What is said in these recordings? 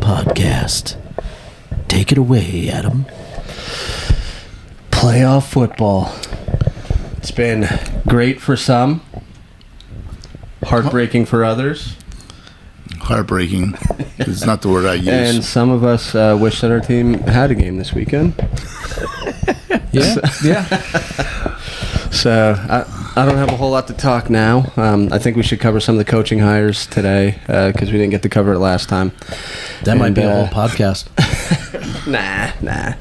Podcast. Take it away, Adam. Playoff football. It's been great for some, heartbreaking for others, Heartbreaking is not the word I use. and some of us wish that our team had a game this weekend. Yeah. So I don't have a whole lot to talk now. I think we should cover some of the coaching hires today because we didn't get to cover it last time. That might be a whole podcast. Nah.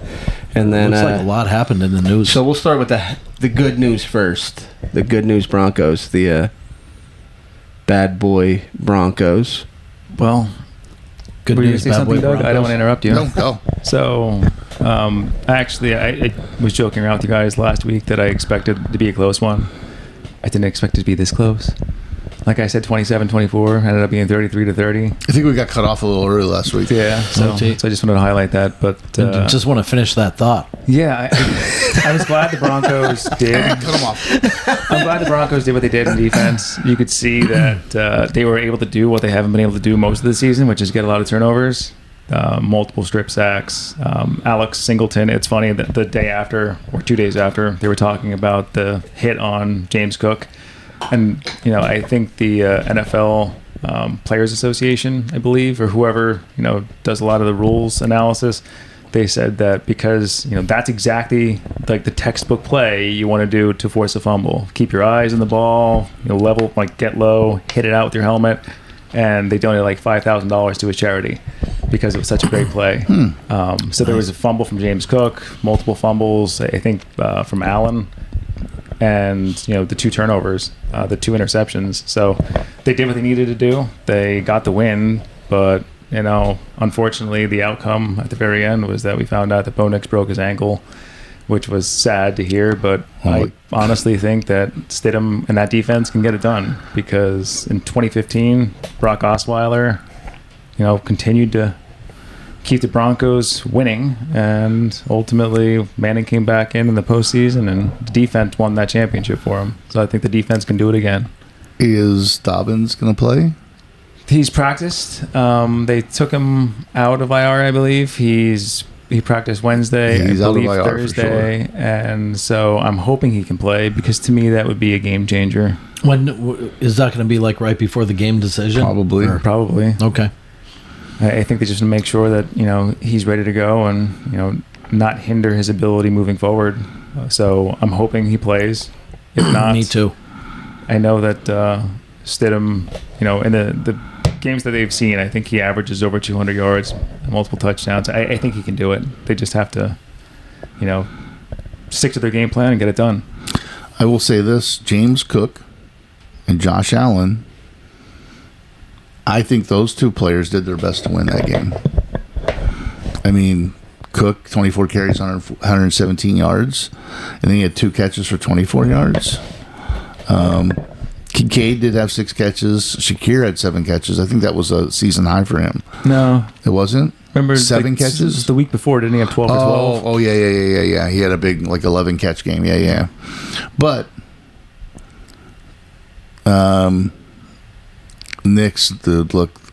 And then Looks like a lot happened in the news. So we'll start with the good news first. The good news Broncos, the bad boy Broncos. Well, good were you news, going to say bad boy something, Doug? Broncos. I don't want to interrupt you. No, go. So, I was joking around with you guys last week that I expected it to be a close one. I didn't expect it to be this close. Like I said, 27-24, ended up being 33-30. I think we got cut off a little early last week. Yeah, so I just wanted to highlight that. But Just want to finish that thought. yeah, I was glad the Broncos did. Cut them off. I'm glad the Broncos did what they did in defense. You could see that they were able to do what they haven't been able to do most of the season, which is get a lot of turnovers, multiple strip sacks. Alex Singleton, it's funny that the day after or 2 days after, they were talking about the hit on James Cook. And, I think the NFL Players Association, I believe, or whoever, does a lot of the rules analysis, they said that because, that's exactly like the textbook play you want to do to force a fumble. Keep your eyes on the ball, level, get low, hit it out with your helmet. And they donated $5,000 to a charity because it was such a great play. So there was a fumble from James Cook, multiple fumbles, I think, from Allen. And the 2 turnovers, the 2 interceptions. So they did what they needed to do. They got the win, but unfortunately, the outcome at the very end was that we found out that Bo Nix broke his ankle, which was sad to hear. But I honestly think that Stidham and that defense can get it done because in 2015, Brock Osweiler, continued to keep the Broncos winning, and ultimately Manning came back in the postseason, and the defense won that championship for him. So I think the defense can do it again. Is Dobbins going to play? He's practiced. They took him out of IR, I believe. He practiced Wednesday, Yeah, he's I out of believe IR for Thursday, and so I'm hoping he can play because to me that would be a game changer. When is that going to be right before the game decision? Probably. Probably. Okay. I think they just want to make sure that he's ready to go and not hinder his ability moving forward. So I'm hoping he plays. If not, Me too. I know that Stidham, in the games that they've seen, I think he averages over 200 yards, multiple touchdowns. I think he can do it. They just have to, stick to their game plan and get it done. I will say this, James Cook and Josh Allen, I think those 2 players did their best to win that game. I mean, Cook, 24 carries, 117 yards, and then he had 2 catches for 24 yards. Kincaid did have 6 catches. Shakir had 7 catches. I think that was a season high for him. No. It wasn't? Remember 7 catches? The week before, didn't he have 12 or 12? Oh, yeah. He had a big 11 catch game. Yeah. But Nick's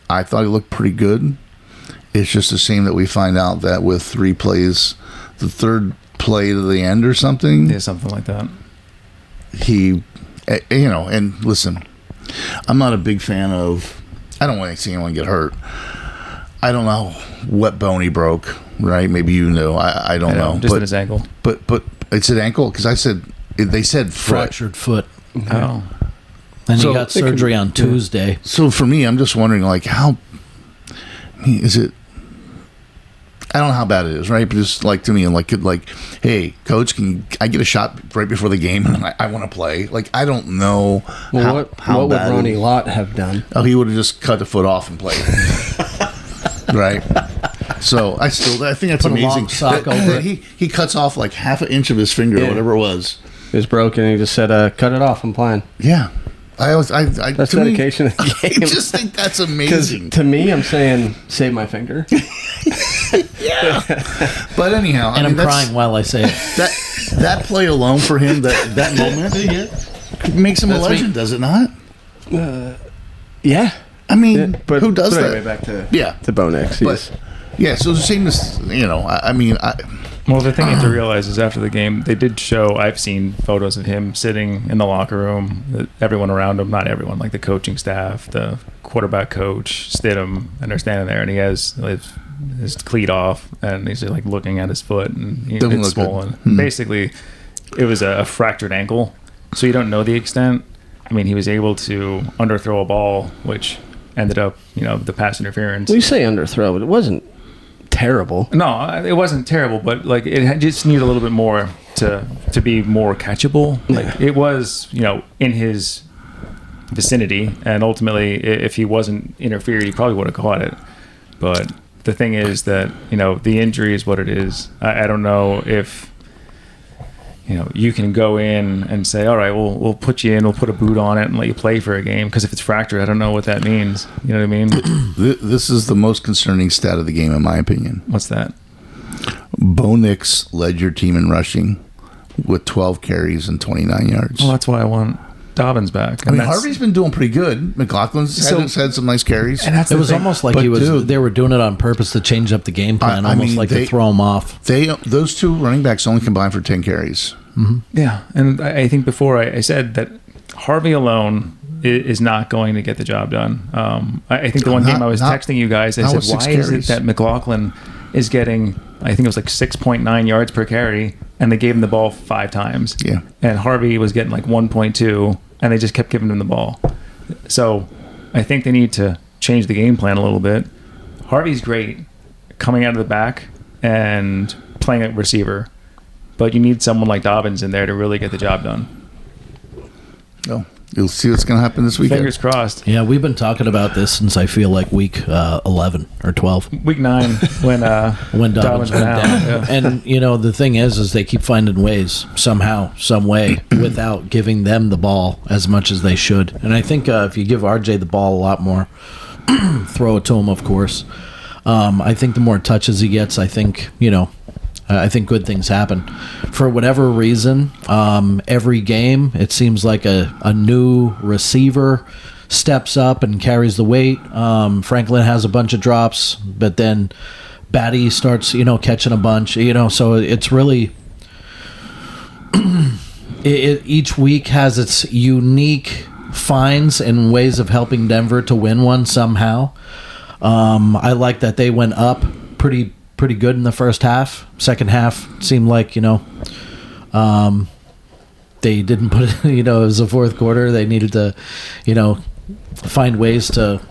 I thought he looked pretty good. It's just a shame that we find out that with 3 plays, the 3rd play to the end or something. Yeah, something like that. He, and listen, I'm not a big fan of, I don't want to see anyone get hurt. I don't know what bone he broke, right? Maybe you know. I don't know. Just in his ankle. But it's an ankle because they said foot. Fractured foot. Oh. And So he got surgery on Tuesday. So for me, I'm just wondering, how is it? I don't know how bad it is, right? But just to me, hey, coach, can I get a shot right before the game? And I want to play. I don't know Well, how what would bad Ronnie Lott have done? Oh, he would have just cut the foot off and played. Right. So I think that's Put a amazing. long sock That- over that it. he cuts off half an inch of his finger or whatever it was. It was broken, and he just said, "Cut it off. I'm playing." Yeah. That's That's dedication to the I game. just think that's Because amazing. to me, I'm saying, save my finger. But anyhow, And I'm that's- crying while I say it. That play alone for him, that moment, makes him a legend, does it not? Yeah. I mean, who does anyway, that? back to Yeah. to Bo Nix. But, yeah, so it's the same as, Well, the thing you have to realize is after the game, they did show. I've seen photos of him sitting in the locker room. Everyone around him, not everyone, like the coaching staff, the quarterback coach, Stidham, and they're standing there, and he has his cleat off, and he's like looking at his foot, and Doesn't it's look good. swollen. Basically, it was a fractured ankle, so you don't know the extent. I mean, he was able to underthrow a ball, which ended up, the pass interference. Well, you say underthrow, but it wasn't terrible. No, it wasn't terrible, but like it just needed a little bit more to be more catchable. Like it was, in his vicinity, and ultimately, if he wasn't interfered, he probably would have caught it. But the thing is that the injury is what it is. I don't know if you can go in and say, all right, we'll put you in, we'll put a boot on it and let you play for a game, because if it's fractured, I don't know what that means. You know what I mean? This is the most concerning stat of the game, in my opinion. What's that? Bo Nix led your team in rushing with 12 carries and 29 yards. Well, that's why I want Dobbins back. I mean, Harvey's been doing pretty good. McLaughlin's had some nice carries. And that's It the was thing. almost like But they were doing it on purpose to change up the game plan, I mean, to throw him off. Those two running backs only combined for 10 carries. Yeah, and I think before I said that Harvey alone is not going to get the job done. I think the one game I was texting you guys, I said, why is it that McLaughlin is getting, I think it was like 6.9 yards per carry, and they gave him the ball 5 times. Yeah. And Harvey was getting like 1.2, and they just kept giving him the ball. So I think they need to change the game plan a little bit. Harvey's great coming out of the back and playing at receiver, but you need someone like Dobbins in there to really get the job done. Oh, you'll see what's going to happen this weekend. Fingers crossed. Yeah, we've been talking about this since I feel like week 11 or 12. Week 9 when Dobbins went down. Yeah. And, the thing is they keep finding ways somehow, some way, without giving them the ball as much as they should. And I think if you give RJ the ball a lot more, throw it to him, of course. I think the more touches he gets, I think good things happen. For whatever reason, every game, it seems like a new receiver steps up and carries the weight. Franklin has a bunch of drops, but then Batty starts, catching a bunch, so it's really... each week has its unique finds and ways of helping Denver to win one somehow. I like that they went up pretty good in the first half. Second half seemed like, they didn't put it, it was the fourth quarter. They needed to, find ways to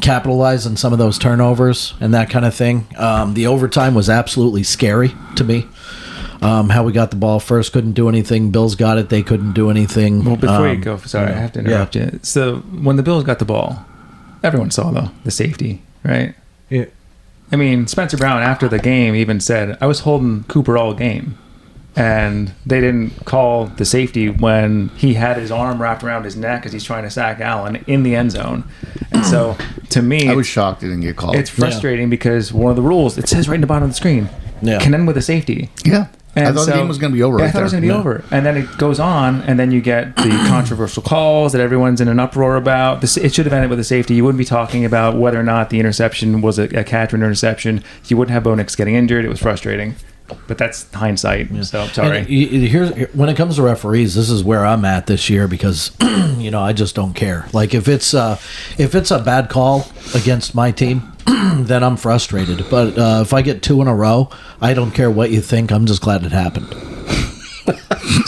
capitalize on some of those turnovers and that kind of thing. The overtime was absolutely scary to me. How we got the ball first, couldn't do anything. Bills got it, they couldn't do anything. Well, before you go, sorry, I have to interrupt you. So when the Bills got the ball, everyone saw the safety, right? Yeah. I mean, Spencer Brown after the game even said, I was holding Cooper all game. And they didn't call the safety when he had his arm wrapped around his neck as he's trying to sack Allen in the end zone. And so, to me, I was shocked it didn't get called. it's frustrating because one of the rules, it says right in the bottom of the screen, can end with a safety. Yeah. And I thought the game was going to be over I right thought there. it was going to be over. And then it goes on, and then you get the controversial calls that everyone's in an uproar about. It should have ended with a safety. You wouldn't be talking about whether or not the interception was a catch or an interception. You wouldn't have Bo Nix getting injured. It was frustrating. But that's hindsight. So, sorry. And here's when it comes to referees, this is where I'm at this year because I just don't care. Like if it's a bad call against my team, then I'm frustrated. But if I get 2 in a row, I don't care what you think. I'm just glad it happened.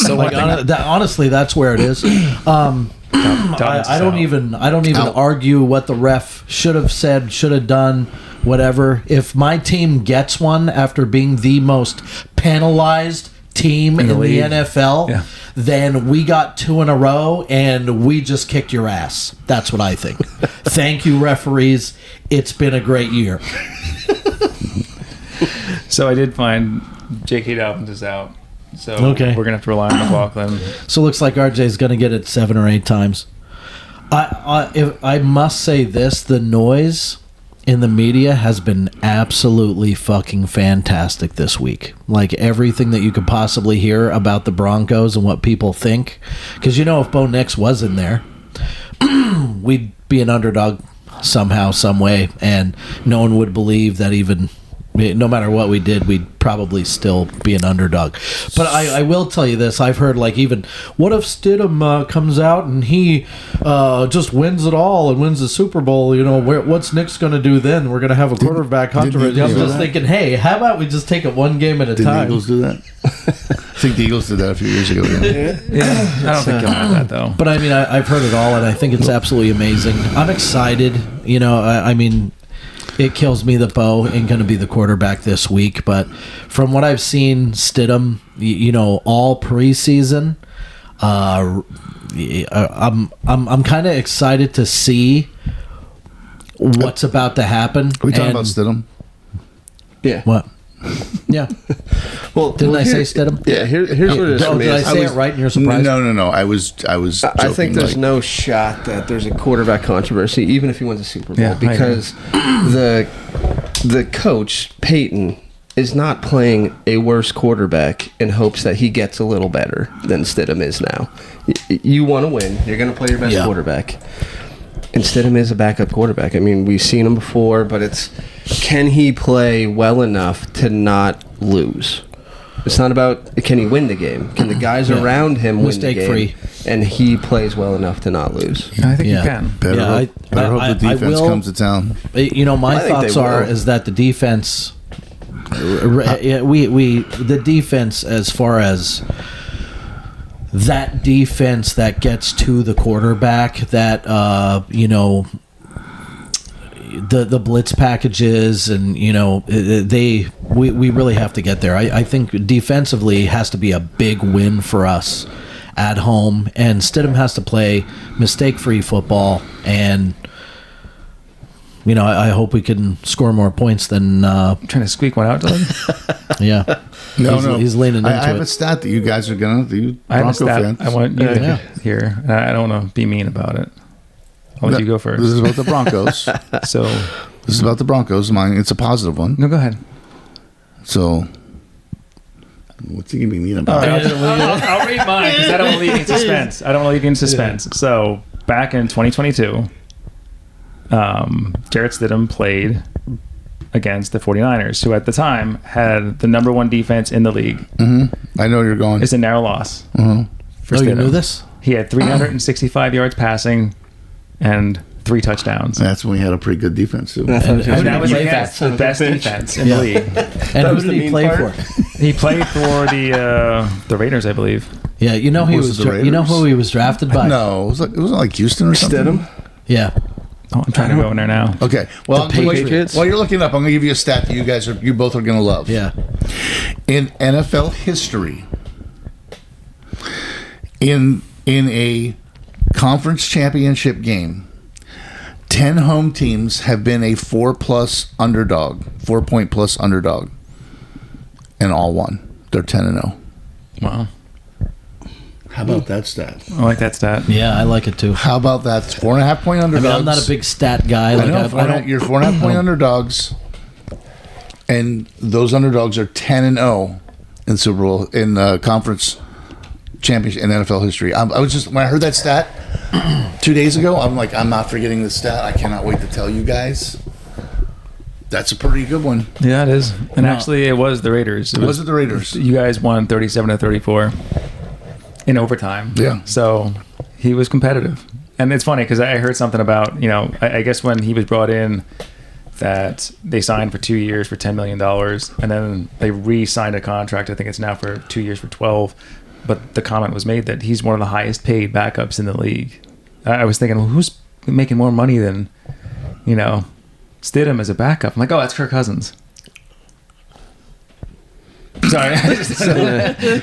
So honestly, that's where it is. I don't even argue what the ref should have said, should have done. Whatever. If my team gets one after being the most penalized team in the NFL, then we got 2 in a row and we just kicked your ass. That's what I think. Thank you, referees. It's been a great year. So I did find J.K. Dobbins is out. So we're going to have to rely on McLaughlin. So it looks like RJ's going to get it 7 or 8 times. I must say this, the noise in the media has been absolutely fucking fantastic this week. Like everything that you could possibly hear about the Broncos and what people think. Because if Bo Nix was in there, we'd be an underdog somehow, some way, and no one would believe that even no matter what we did, we'd probably still be an underdog. But I will tell you this. I've heard, like, even, what if Stidham comes out and he just wins it all and wins the Super Bowl? You know, what's Nick's going to do then? We're going to have a quarterback controversy. I'm just thinking, hey, how about we just take it one game at a Did the time? Eagles do that? I think the Eagles did that a few years ago. Yeah. Yeah, I don't think he'll have that though. But I mean, I've heard it all, and I think it's absolutely amazing. I'm excited. You know, I mean, it kills me that Bo ain't going to be the quarterback this week. But from what I've seen, Stidham, you know, all preseason, I'm kind of excited to see what's about to happen. Are we talking And- about Stidham? Yeah. What? Yeah. Well, Didn't I say Stidham? Yeah. Here's what it is Oh, for me. did I is- say it right and you're surprised? No. I was. I Joking, think there's like, no shot that there's a quarterback controversy, even if he wins a Super Bowl, Yeah, I agree. because the coach Peyton is not playing a worse quarterback in hopes that he gets a little better than Stidham is now. You want to win, you're going to play your best Yeah. quarterback. And Stidham is a backup quarterback. I mean, we've seen him before, but it's, can he play well enough to not lose? It's not about can he win the game. Can the guys Yeah. around him win the game? Mistake-free. And he plays well enough to not lose. I think Yeah. you can. Better Yeah, hope, better hope the defense will- comes to town. You know, my I think thoughts they are will. is that the defense, the defense, as far as that defense that gets to the quarterback, that you know, the blitz packages, and you know, we really have to get there. I think defensively has to be a big win for us at home, and Stidham has to play mistake-free football, and you know, I hope we can score more points than Trying to squeak one out, Doug. yeah. He's leaning into I have it. a stat that you guys are gonna. You I have a Bronco stat fans. I want you to Yeah. hear, and I don't want to be mean about it. I'll let you go This first. is about the Broncos. So, This is about the Broncos. Mine. It's a positive one. no, go ahead. So, what's he gonna be mean All about? right, I'll read mine because I don't want to leave you in suspense. I don't want to leave you in suspense. So, back in 2022, Jarrett Stidham played against the 49ers, who at the time had the number one defense in the league. I know you're going. It's a narrow loss. For Oh, you Stidham. knew this? He had 365 yards passing and 3 touchdowns. That's when we had a pretty good defense too. That's And- what I and That was play against for? the best defense in Yeah. the league. And who was did the he mean play part? for? He played for the Raiders, I believe. Yeah, you know he Was was. it the You know Raiders? who he was drafted by? No, it wasn't like Houston or something. Stidham? Yeah, Oh, I'm trying to go in there now. Okay. Well, The while- Patriots? while you're looking up, I'm going to give you a stat that you both are going to love. yeah. In NFL history, in a conference championship game, 10 home teams have been a 4-point plus underdog, and all won. They're 10-0. Wow. How about that stat? I like that stat. Yeah, I like it too. How about that? 4.5 point I underdogs. mean, I'm not a big stat guy. I Like, know. I don't. You're 4.5 point underdogs, and those underdogs are 10-0 in Super Bowl in conference championship in NFL history. I was just when I heard that stat 2 days ago, I'm like, I'm not forgetting this stat. I cannot wait to tell you guys. That's a pretty good one. Yeah, it is. And No. actually, it was the Raiders. Was it the Raiders? You guys won 37-34 in overtime. Yeah. So he was competitive. And it's funny because I heard something about, you know, I guess when he was brought in, that they signed for 2 years for $10 million, and then they re-signed a contract. I think it's now for 2 years for 12. But the comment was made that he's one of the highest paid backups in the league. I was thinking, well, who's making more money than, you know, Stidham as a backup? I'm like, oh, that's Kirk Cousins. Sorry,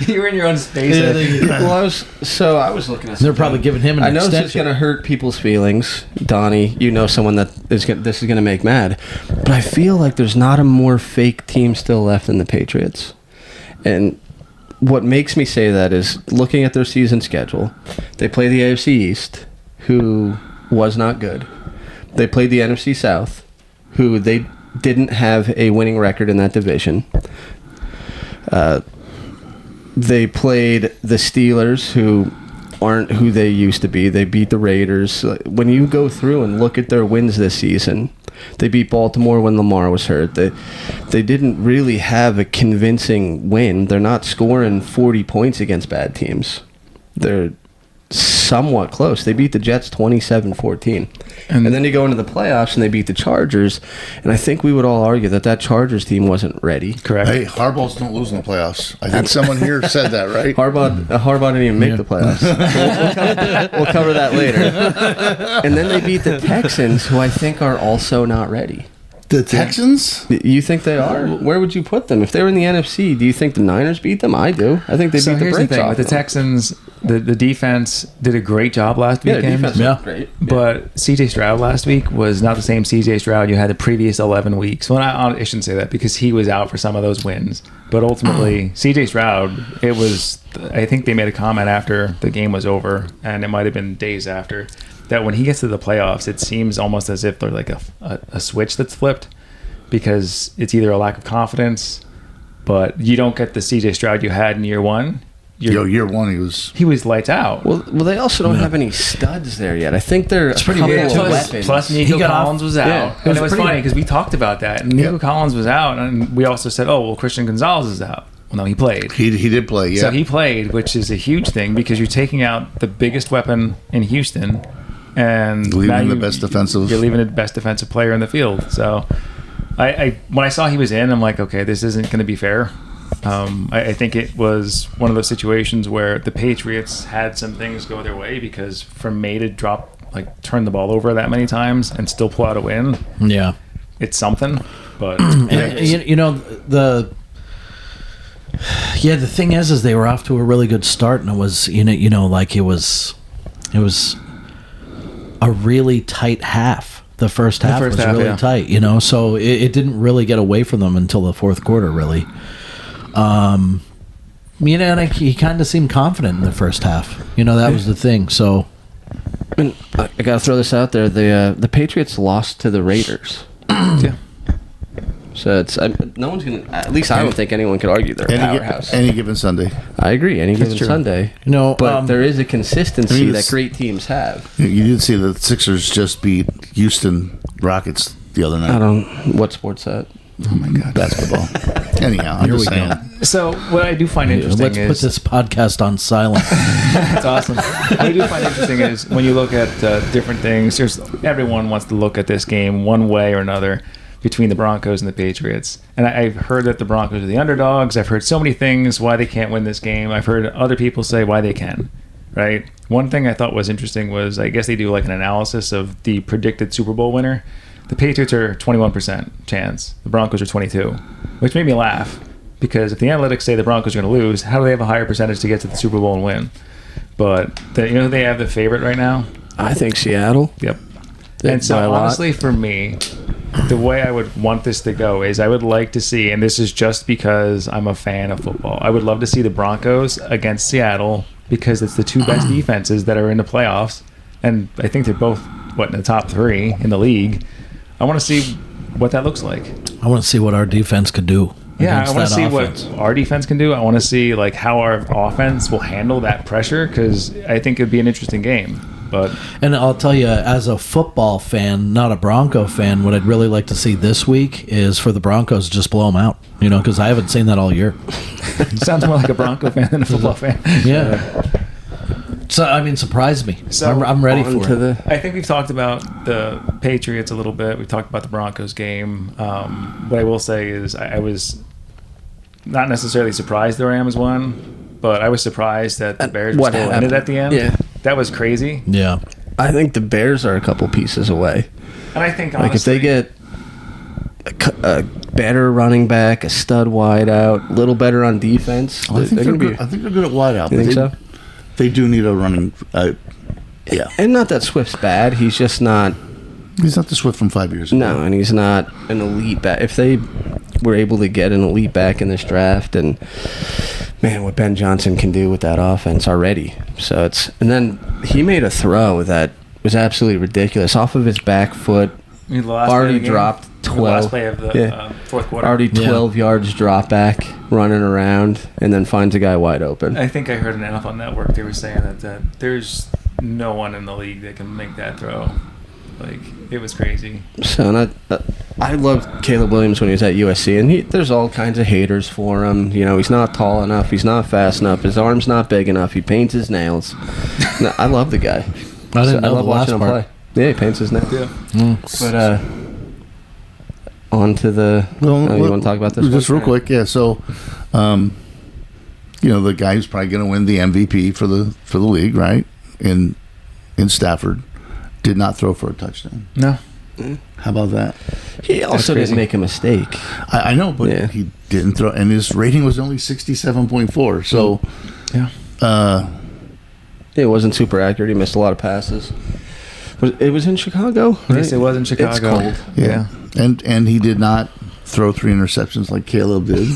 you were in your own space. Well, I was looking at. They're something. probably giving him an I know this is extension. going to hurt people's feelings, Donnie. You know someone that this is going to make mad, but I feel like there's not a more fake team still left than the Patriots. And what makes me say that is looking at their season schedule. They play the AFC East, who was not good. They played the NFC South, who they didn't have a winning record in that division. They played the Steelers, who aren't who they used to be. They beat the Raiders. When you go through and look at their wins this season, they beat Baltimore when Lamar was hurt. They didn't really have a convincing win. They're not scoring 40 points against bad teams. They're somewhat close. They beat the Jets 27-14. And then you go into the playoffs and they beat the Chargers. And I think we would all argue that Chargers team wasn't ready. Correct. Hey, Harbaugh's don't lose in the playoffs. I think someone here said that, right? Harbaugh didn't even make the playoffs. So we'll cover that later. And then they beat the Texans, who I think are also not ready. The Texans? You think they are? Where would you put them? If they were in the NFC, do you think the Niners beat them? I do. I think they beat the here's brakes the thing off with the them. Texans. The defense did a great job last Yeah, their weekend. defense Yeah. was great. But CJ Stroud last week was not the same CJ Stroud you had the previous 11 weeks. Well, I shouldn't say that because he was out for some of those wins. But ultimately, CJ Stroud, I think they made a comment after the game was over, and it might have been days after, that when he gets to the playoffs, it seems almost as if there's like a switch that's flipped because it's either a lack of confidence, but you don't get the CJ Stroud you had in year one. Year one, He was lights out. Well, they also don't have any studs there yet. I think they're a pretty couple weird. of Plus- weapons. Plus, He Nico got off- Collins was out. Yeah. And it was pretty- funny because we talked about that. Nico Collins was out, and we also said, oh, well, Christian Gonzalez is out. Well, no, he played. he did play, yeah. So he played, which is a huge thing because you're taking out the biggest weapon in Houston and Leaving now the best defensive- You're leaving the best defensive player in the field. So I when I saw he was in, I'm like, okay, this isn't going to be fair. I think it was one of those situations where the Patriots had some things go their way because for May to turn the ball over that many times and still pull out a win, Yeah. it's something. But And, the thing is they were off to a really good start, and it was it was a really tight half. The first half was really yeah. tight, so it didn't really get away from them until the fourth quarter, really. And he kind of seemed confident in the first half. That was the thing. So And I got to throw this out there. The Patriots lost to the Raiders. yeah. So no one's going to, at least I don't think anyone could argue they're a powerhouse. Any given Sunday. I agree, any given true. Sunday. but There is a consistency I mean, that it's- great teams have. You did see the Sixers just beat Houston Rockets the other night. I don't, what sport's that? Oh my God, basketball. Anyhow, I'm Here just we saying. go. So what I do find interesting let's is put this podcast on silent. That's awesome. What I do find interesting is when you look at different things, everyone wants to look at this game one way or another between the Broncos and the Patriots. And I've heard that the Broncos are the underdogs. I've heard so many things why they can't win this game. I've heard other people say why they can, right? One thing I thought was interesting was I guess they do like an analysis of the predicted Super Bowl winner. The Patriots are 21% chance. The Broncos are 22%, which made me laugh. Because if the analytics say the Broncos are going to lose, how do they have a higher percentage to get to the Super Bowl and win? But who they have the favorite right now? I think Seattle. Yep. By And so a lot. honestly, for me, the way I would want this to go is I would like to see, and this is just because I'm a fan of football, I would love to see the Broncos against Seattle because it's the two best defenses that are in the playoffs. And I think they're both, in the top three in the league. I want to see what that looks like. I want to see what our defense could do. Yeah, I against want to that see offense. what our defense can do. I want to see how our offense will handle that pressure because I think it'd be an interesting game. But And I'll tell you, as a football fan, not a Bronco fan, what I'd really like to see this week is for the Broncos to just blow them out. Because I haven't seen that all year. it sounds more like a Bronco fan than a football fan. Yeah. So surprise me. So, I'm ready On for to it. the I think we've talked about the Patriots a little bit. We've talked about the Broncos game. What I will say is I was not necessarily surprised the Rams won, but I was surprised that the Bears what still happened? ended at the end. Yeah. That was crazy. Yeah. I think the Bears are a couple pieces away. And I think Like if they get a better running back, a stud wide out, a little better on defense, I think they're they're gonna good. I think they're good at wideout. You think so? They do need a running. Yeah, And not that Swift's bad. He's just not. he's not the Swift from 5 years ago. No, and he's not an elite back. If they were able to get an elite back in this draft, and man, what Ben Johnson can do with that offense already. So and then he made a throw that was absolutely ridiculous off of his back foot. the last play of Already the game. dropped The last 12. play of the Yeah. fourth quarter. Already Yeah. 12 yards drop back, running around, and then finds a guy wide open. I think I heard an NFL Network. They were saying that there's no one in the league that can make that throw. Like, it was crazy. So, and I loved Caleb Williams when he was at USC, and there's all kinds of haters for him. You know, he's not tall enough, he's not fast enough, his arm's not big enough, he paints his nails. No, I love the guy. I didn't know love the last watching him part. play. Yeah, he paints his nails. Yeah. But on to the. Well, you want to talk about this? just one? real quick? Yeah. So, the guy who's probably going to win the MVP for the league, right? In Stafford, did not throw for a touchdown. No. How about that? He also crazy. didn't make a mistake. I know, but Yeah. he didn't throw, and his rating was only 67.4. So, Yeah. It wasn't super accurate. He missed a lot of passes. It was in Chicago. Yes, it was in Chicago. It's cold. yeah, and he did not throw 3 interceptions like Caleb did,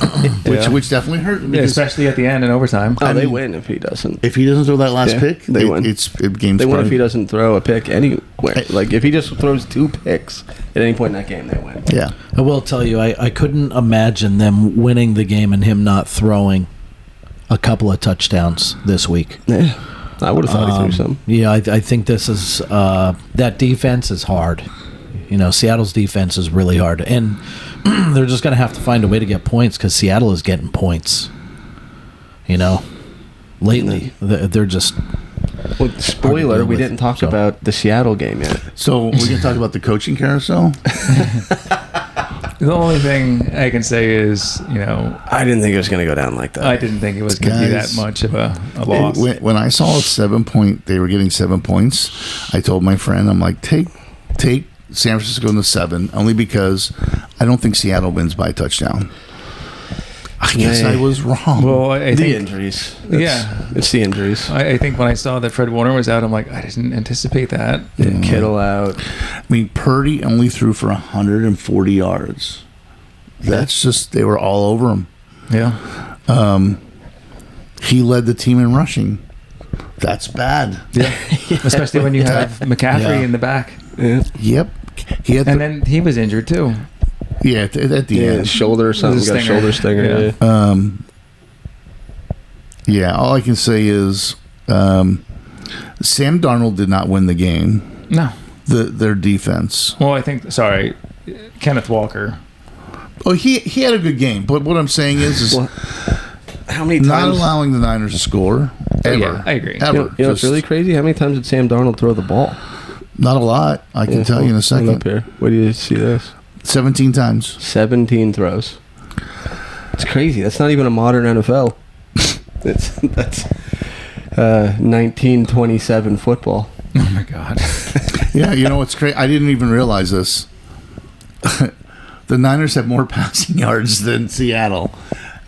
Yeah. which definitely hurt. Yeah, because especially at the end in overtime. Oh, I they mean, win if he doesn't. if he doesn't throw that last Yeah, pick, they win. Game's They win if probably- he doesn't throw a pick anywhere. Like if he just throws 2 picks at any point in that game, they win. Yeah. I will tell you, I couldn't imagine them winning the game and him not throwing a couple of touchdowns this week. Yeah, I would have thought he threw some. Yeah, I think this is that defense is hard. You know, Seattle's defense is really hard, and they're just going to have to find a way to get points because Seattle is getting points. You know, lately they're just. Well, spoiler: deal we with, didn't talk so. about the Seattle game yet. So we're going to talk about the coaching carousel. The only thing I can say is, I didn't think it was going to go down like that. I didn't think it was going to be that Guys, much of a loss. When I saw they were getting 7 points, I told my friend, I'm like, take San Francisco in the 7, only because I don't think Seattle wins by a touchdown. I guess Yeah. I was wrong. Well, I the think injuries. Yeah. It's the injuries. I think when I saw that Fred Warner was out, I'm like, I didn't anticipate that. Yeah, Kittle out. I mean, Purdy only threw for 140 yards. That's just, they were all over him. Yeah. He led the team in rushing. That's bad. Yeah. Especially when you have McCaffrey Yeah. in the back. Yeah, Yep. He had And then he was injured too. at the yeah end. shoulder or something. It was a Got a stinger. shoulder stinger. Yeah. Yeah. Yeah, all I can say is Sam Darnold did not win the game. No. Their defense. Well, I think, sorry, Kenneth Walker. Oh, he had a good game, but what I'm saying is Well, how many not times? allowing the Niners to score ever. Yeah, I agree. Ever. You know what's Just really crazy? How many times did Sam Darnold throw the ball? not a lot. I can tell you in a Hold up second. here. What do you see this? 17 times. 17 throws. It's crazy. That's not even a modern NFL. That's 1927 football. Oh, my God. Yeah, you know what's crazy? I didn't even realize this. The Niners have more passing yards than Seattle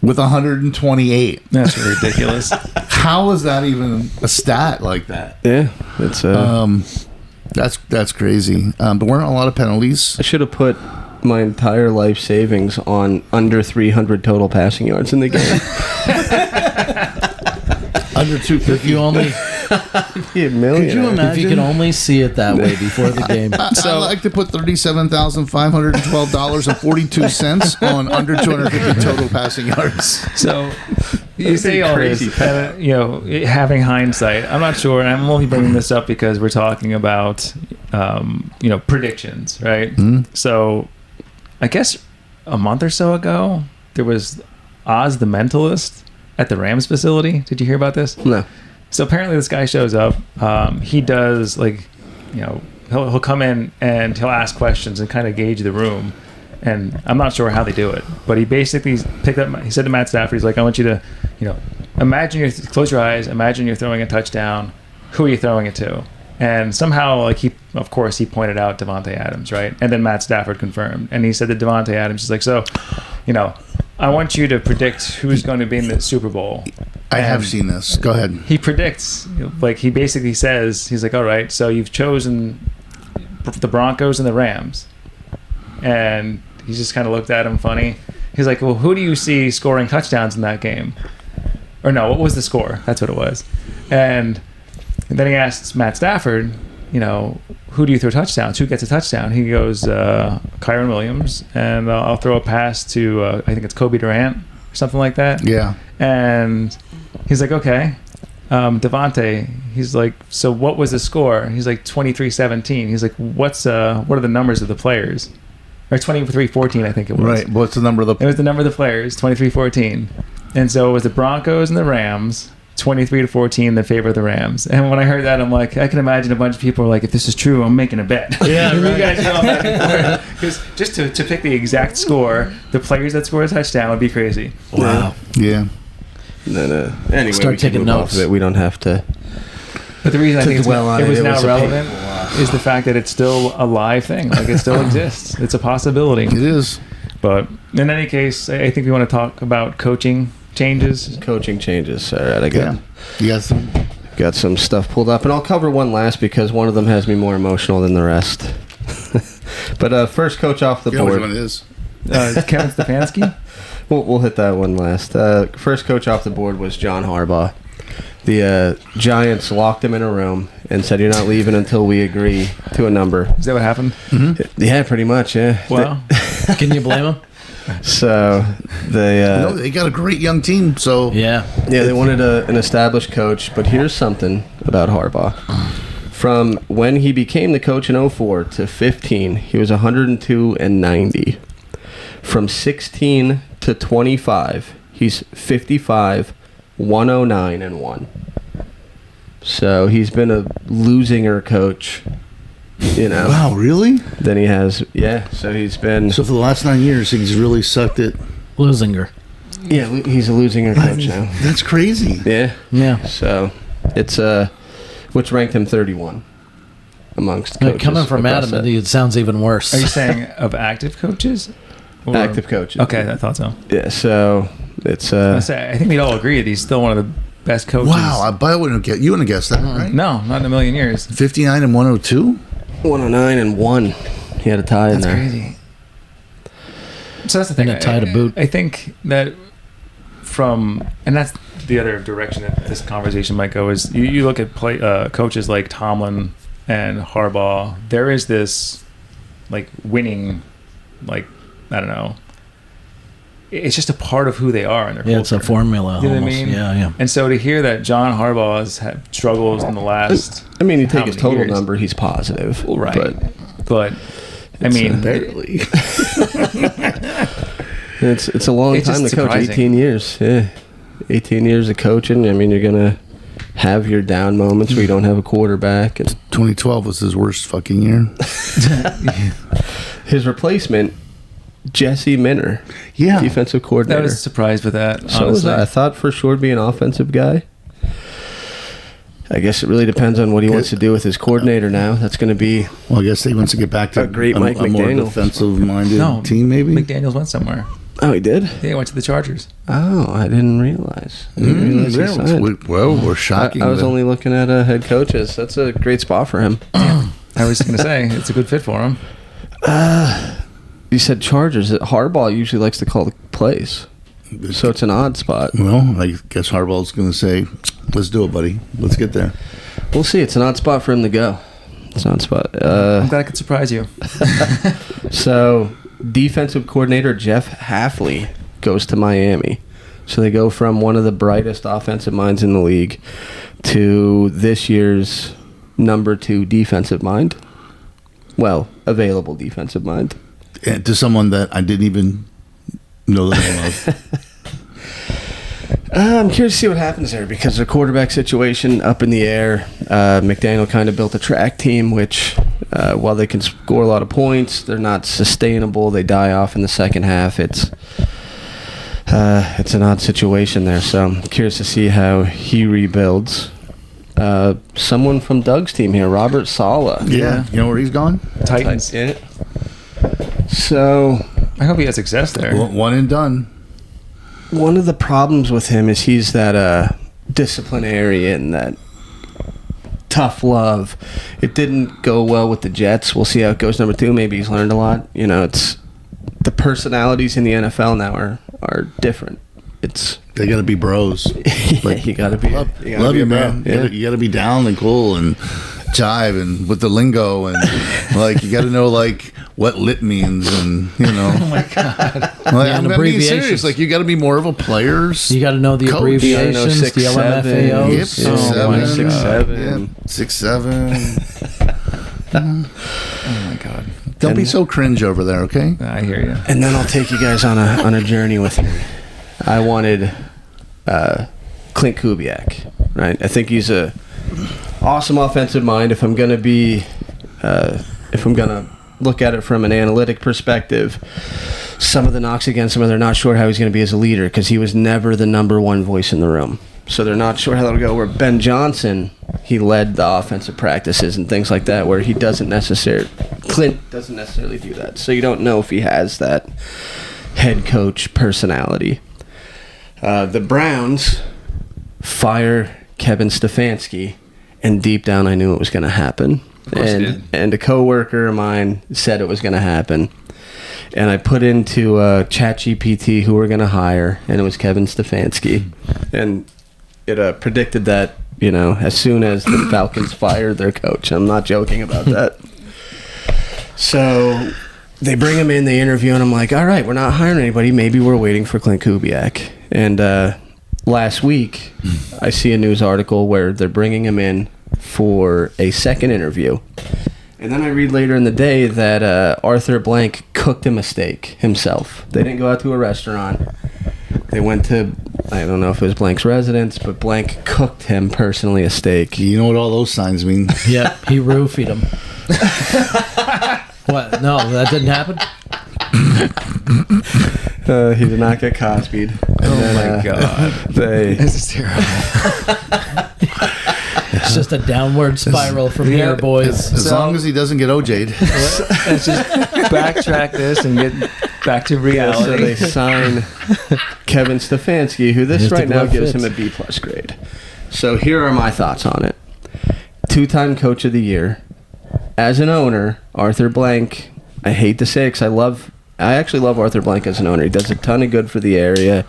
with 128. That's ridiculous. How is that even a stat like that? Yeah, it's. That's crazy. But weren't a lot of penalties. I should have put my entire life savings on under 300 total passing yards in the game. Under 250. If you only, Be a million. Could you imagine? if you can only see it that way before the game. I like to put $37,512.42 on under 250 total passing yards. So you say all crazy, this, having hindsight. I'm not sure, and I'm only bringing this up because we're talking about, predictions, right? So I guess a month or so ago, there was Oz the Mentalist at the Rams facility. Did you hear about this? No. So apparently this guy shows up. He does he'll come in and he'll ask questions and kind of gauge the room. And I'm not sure how they do it, but he basically he said to Matt Stafford, he's like, I want you to, close your eyes, imagine you're throwing a touchdown. Who are you throwing it to? And somehow, he pointed out Devontae Adams, right? And then Matt Stafford confirmed. And he said to Devontae Adams, he's like, so, I want you to predict who's going to be in the Super Bowl. I have And seen this. Go ahead. he predicts, he basically says, he's like, all right, so you've chosen the Broncos and the Rams. And he just kind of looked at him funny. He's like, well, who do you see scoring touchdowns in that game? Or no, what was the score? That's what it was. And then he asks Matt Stafford, who do you throw touchdowns? Who gets a touchdown? He goes, Kyron Williams, and I'll throw a pass to, I think it's Kobe Durant or something like that. Yeah. And he's like, okay. Devontae, he's like, so what was the score? He's like 23-17. He's like, what are the numbers of the players? Or 23-14, I think it was. Right. What's the number of the? It was the number of the players, 23-14. And so it was the Broncos and the Rams, 23-14, the favor of the Rams. And when I heard that, I'm like, I can imagine a bunch of people are like, if this is true, I'm making a bet. Yeah, You right. guys go back and forth. Because just to pick the exact score, the players that score a touchdown would be crazy. Wow. Yeah. No. Anyway, Start we can taking move off notes. of it. We don't have to. But the reason I think dwell on it it, was it now was a relevant is the fact that it's still a live thing. Like, it still exists. It's a possibility. It is. But in any case, I think we want to talk about coaching changes. Coaching changes. All right, I Yeah. You got some. got some stuff pulled up, and I'll cover one last because one of them has me more emotional than the rest. But first coach off the You know which board. one it is. Kevin Stefanski? We'll hit that one last. First coach off the board was John Harbaugh. The Giants locked him in a room and said, "You're not leaving until we agree to a number." Is that what happened? Yeah, pretty much. Yeah. Well, Can you blame him? So they No, they got a great young team. So Yeah. they wanted an established coach, but here's something about Harbaugh. From when he became the coach in 04 to 15, he was 102-90. From 16 to 25, he's 55, 109-1. So he's been a losinger coach, wow, really? than he has. Yeah, so he's been. So for the last 9 years, he's really sucked it. Losinger. Yeah, he's a losinger coach now. That's crazy. Yeah. Yeah. So it's which ranked him 31 amongst coaches. Coming from across Adam, that. it sounds even worse. are you saying of active coaches? Or- Active coaches. Okay, I thought so. Yeah. So it's I think we'd all agree that he's still one of the best coaches. Wow, I wouldn't get you wouldn't have guessed that, right? No, not in a million years. 59 and 102. 109-1. He had a tie in That's there. crazy. So that's the thing. And a tie to boot. I think that and that's the other direction that this conversation might go is you look at coaches like Tomlin and Harbaugh. There is this like winning, like I don't know. It's just a part of who they are in their culture. It's a formula. You know what I almost. mean? Yeah. And so to hear that John Harbaugh has had struggles in the last, I mean, you How take his many total years? number, he's positive. right? But I mean, Barely. It's a long It's time just to coach. surprising. 18 years. Yeah. 18 years of coaching. I mean, you're gonna have your down moments where you don't have a quarterback. And 2012 was his worst fucking year. his replacement, Jesse Minter, Yeah. defensive I coordinator. was surprised with that. So was honestly. I. I thought for sure it'd be an offensive guy. I guess it really depends on what he wants to do with his coordinator now. That's going to be Well, I guess he wants to get back to A great Mike a more McDaniel. defensive-minded No, team, maybe. McDaniels went somewhere. oh, he did. Yeah, he went to the Chargers. Oh, I didn't realize. I didn't realize he signed. Well, we're shocking. I was that- only looking at head coaches. That's a great spot for him. I was going to say it's a good fit for him. You said Chargers. Harbaugh usually likes to call the plays, so it's an odd spot. Well, I guess Harbaugh's going to say, "Let's do it, buddy. Let's get there." We'll see. It's an odd spot for him to go. It's an odd spot. I'm glad I could surprise you. So, defensive coordinator Jeff Hafley goes to Miami. So they go from one of the brightest offensive minds in the league to this year's number 2 defensive mind. Well, available defensive mind. And to someone that I didn't even know the name of. I'm curious to see what happens there because the quarterback situation up in the air. McDaniel kind of built a track team, which while they can score a lot of points, they're not sustainable. They die off in the second half. It's an odd situation there. So I'm curious to see how he rebuilds. Someone from Doug's team here, Robert Saleh. Yeah. You know where he's gone? Titans. Yeah. So I hope he has success there. One and done. one of the problems with him is he's that disciplinarian, that tough love. It didn't go well with the Jets. We'll see how it goes. Number 2, maybe he's learned a lot. You know, it's the personalities in the NFL now are different. It's They got to be bros. like you got to be Love a you, bro. man. Yeah. You got to be down and cool and jive and with the lingo and like you got to know like what lit means and Oh my god! Like, and I'm being abbreviations. serious. Like you got to be more of a player's. You got to know the Coach. abbreviations, You gotta know the 6'7". LMFAOs. Yep, 6'7". 6'7". Oh my god. Don't be so cringe over there, okay? I hear you. And then I'll take you guys on a journey with me. I wanted Clint Kubiak, right? I think he's a awesome offensive mind. If I'm gonna look at it from an analytic perspective, some of the knocks against him, they're not sure how he's going to be as a leader because he was never the number one voice in the room. So they're not sure how that'll go. Where Ben Johnson, he led the offensive practices and things like that, where Clint doesn't necessarily do that. So you don't know if he has that head coach personality. The Browns fire Kevin Stefanski, and deep down I knew it was going to happen. Of course you did. And a coworker of mine said it was going to happen. And I put into ChatGPT who we're going to hire, and it was Kevin Stefanski. And it predicted that, as soon as the Falcons fired their coach. I'm not joking about that. So they bring him in, they interview, and I'm like, all right, we're not hiring anybody. Maybe we're waiting for Clint Kubiak. And last week, I see a news article where they're bringing him in for a second interview. And then I read later in the day that Arthur Blank cooked him a steak himself. They didn't go out to a restaurant. They went to, I don't know if it was Blank's residence, but Blank cooked him personally a steak. You know what all those signs mean? Yep, he roofied him. What? No, that didn't happen. He did not get Cosby'd. My God. This is terrible. It's just a downward spiral from here, boys. As long as he doesn't get OJ'd. Let's just backtrack this and get back to So reality. they sign Kevin Stefanski, who this If the right now glove gives fits. him a B+ grade. So here are my thoughts on it. 2-time Coach of the Year. As an owner, Arthur Blank, I hate to say it because I actually love Arthur Blank as an owner. He does a ton of good for the area.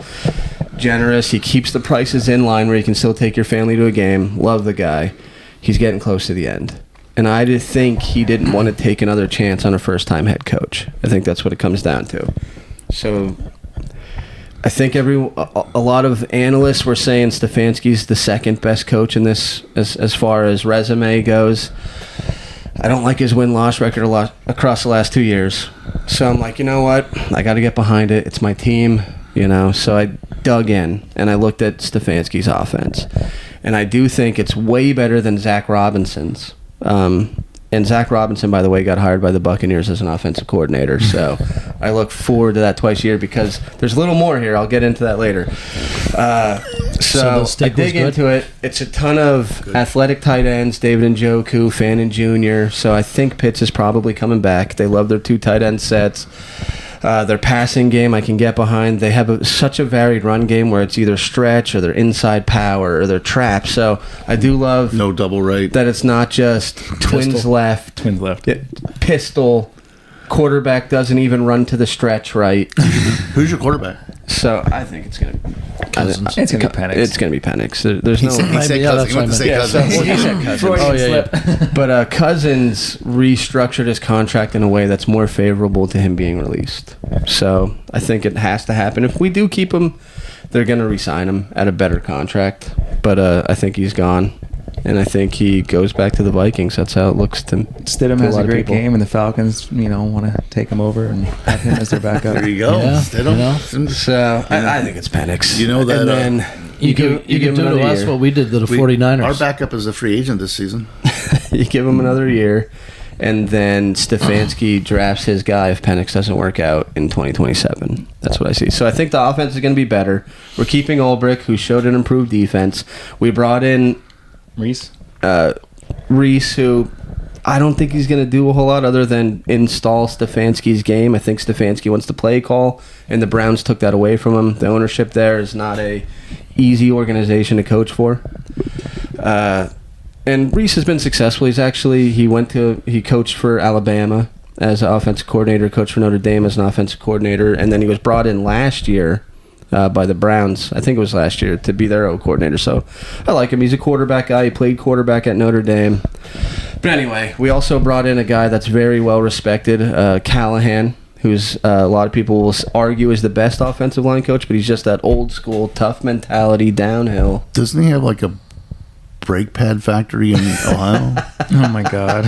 Generous. He keeps the prices in line where you can still take your family to a game. Love the guy. He's getting close to the end. And I just think he didn't want to take another chance on a first-time head coach. I think that's what it comes down to. So I think a lot of analysts were saying Stefanski's the second best coach in this as far as resume goes. I don't like his win-loss record a lot across the last 2 years. So I'm like, you know what? I got to get behind it. It's my team, So I dug in, and I looked at Stefanski's offense. And I do think it's way better than Zach Robinson's. And Zach Robinson, by the way, got hired by the Buccaneers as an offensive coordinator. So I look forward to that twice a year because there's a little more here. I'll get into that later. So the I steak was dig good? into it. It's a ton of athletic tight ends, David Njoku, Fannin Jr. So I think Pitts is probably coming back. They love their 2 tight end sets. Their passing game I can get behind. They have such a varied run game where it's either stretch or their inside power or their trap. So I do love No double right. that it's not just twins left, Twins left. pistol. Quarterback doesn't even run to the stretch right. Who's your quarterback? So I think it's gonna be Cousins. It's gonna be Penix. It's gonna be Penix. There's no. He said Yeah, cousin. that's He went to what I say Yeah, so cousin. he said Cousins. Freudian Oh, yeah, slip. But Cousins restructured his contract in a way that's more favorable to him being released. So I think it has to happen. If we do keep him, they're going to re-sign him at a better contract. But I think he's gone. And I think he goes back to the Vikings. That's how it looks to Stidham to has lot a of great people. game, and the Falcons, want to take him over and have him as their backup. There you go. Yeah, Stidham. So I think it's Penix. You know that, And then You give could do to another us year. what we did to the 49ers. Our backup is a free agent this season. You give him another year, and then Stefanski drafts his guy if Penix doesn't work out in 2027. That's what I see. So I think the offense is going to be better. We're keeping Ulbrich, who showed an improved defense. We brought in Reese? Reese, who I don't think he's going to do a whole lot other than install Stefanski's game. I think Stefanski wants to play call, and the Browns took that away from him. The ownership there is not a easy organization to coach for. And Reese has been successful. He coached for Alabama as an offensive coordinator, coached for Notre Dame as an offensive coordinator, and then he was brought in last year by the Browns, I think it was last year, to be their O coordinator. So I like him. He's a quarterback guy. He played quarterback at Notre Dame. But anyway, we also brought in a guy that's very well respected, Callahan, who's a lot of people will argue is the best offensive line coach, but he's just that old school, tough mentality, downhill. Doesn't he have like a brake pad factory in Ohio? Oh my God.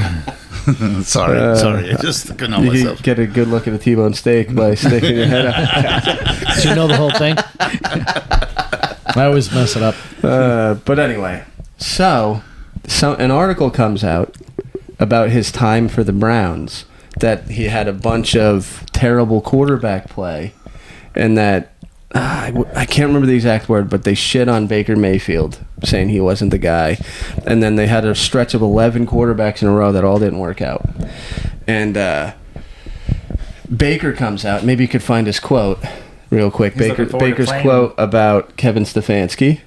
sorry. I just couldn't help You myself. get a good look at a T-bone steak by sticking your head out. Do you know the whole thing? I always mess it up. But anyway, so an article comes out about his time for the Browns, that he had a bunch of terrible quarterback play, and that I can't remember the exact word, but they shit on Baker Mayfield, saying he wasn't the guy. And then they had a stretch of 11 quarterbacks in a row that all didn't work out. And Baker comes out. Maybe you could find his quote real quick. He's looking forward to Baker's playing quote about Kevin Stefanski.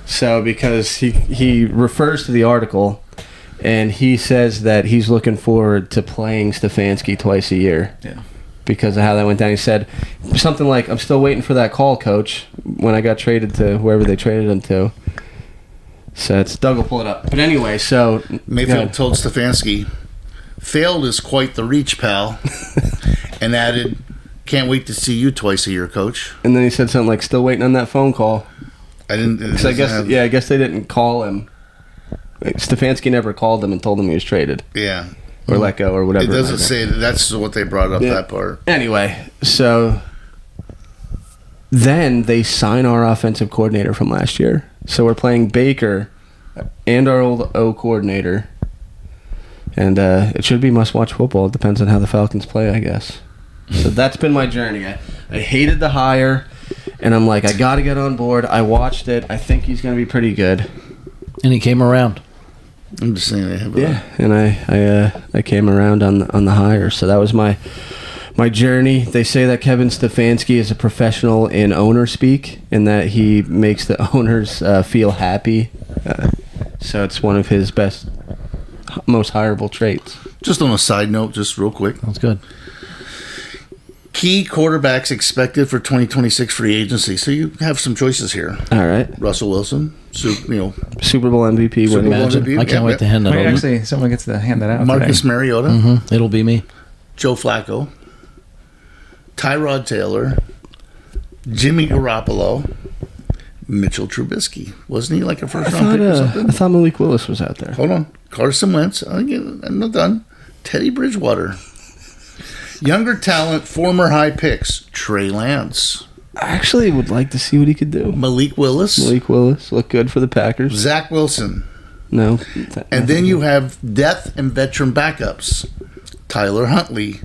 So because he refers to the article, and he says that he's looking forward to playing Stefanski twice a year. Yeah. Because of how that went down. He said something like, "I'm still waiting for that call, coach," when I got traded to whoever they traded him to. So it's Doug will pull it up. But anyway, so Mayfield told Stefanski, "Failed is quite the reach, pal," and added, "Can't wait to see you twice a year, coach." and then he said something like, "Still waiting on that phone call." I didn't. So I guess they didn't call him. Stefanski never called him and told him he was traded Yeah. or let go or whatever. It doesn't say that. That's what they brought up. Yeah. That part. Anyway, so then they sign our offensive coordinator from last year. So we're playing Baker and our old O coordinator. And it should be must-watch football. It depends on how the Falcons play, I guess. So that's been my journey. I hated the hire, and I'm like, I got to get on board. I watched it. I think he's going to be pretty good. And he came around. I'm just saying they have. Yeah, and I came around on the hire. So that was my journey. They say that Kevin Stefanski is a professional in owner speak, and that he makes the owners feel happy. So it's one of his most hireable traits. Just on a side note, just real quick. That's good. Key quarterbacks expected for 2026 free agency. So you have some choices here. All right, Russell Wilson, Super Bowl MVP Super winning. Bowl Imagine. MVP, I can't yeah, wait to hand that Wait, over. actually, someone gets to hand that out. Marcus today. Mariota, Mhm. It'll be me. Joe Flacco, Tyrod Taylor, Jimmy Garoppolo, Mitchell Trubisky. Wasn't he like a first round pick or I something? thought Malik Willis was out there. Hold on. Carson Wentz. I'm not done. Teddy Bridgewater. Younger talent, former high picks. Trey Lance. I actually would like to see what he could do. Malik Willis. Malik Willis looked good for the Packers. Zach Wilson. No, And then you have depth and veteran backups. Tyler Huntley.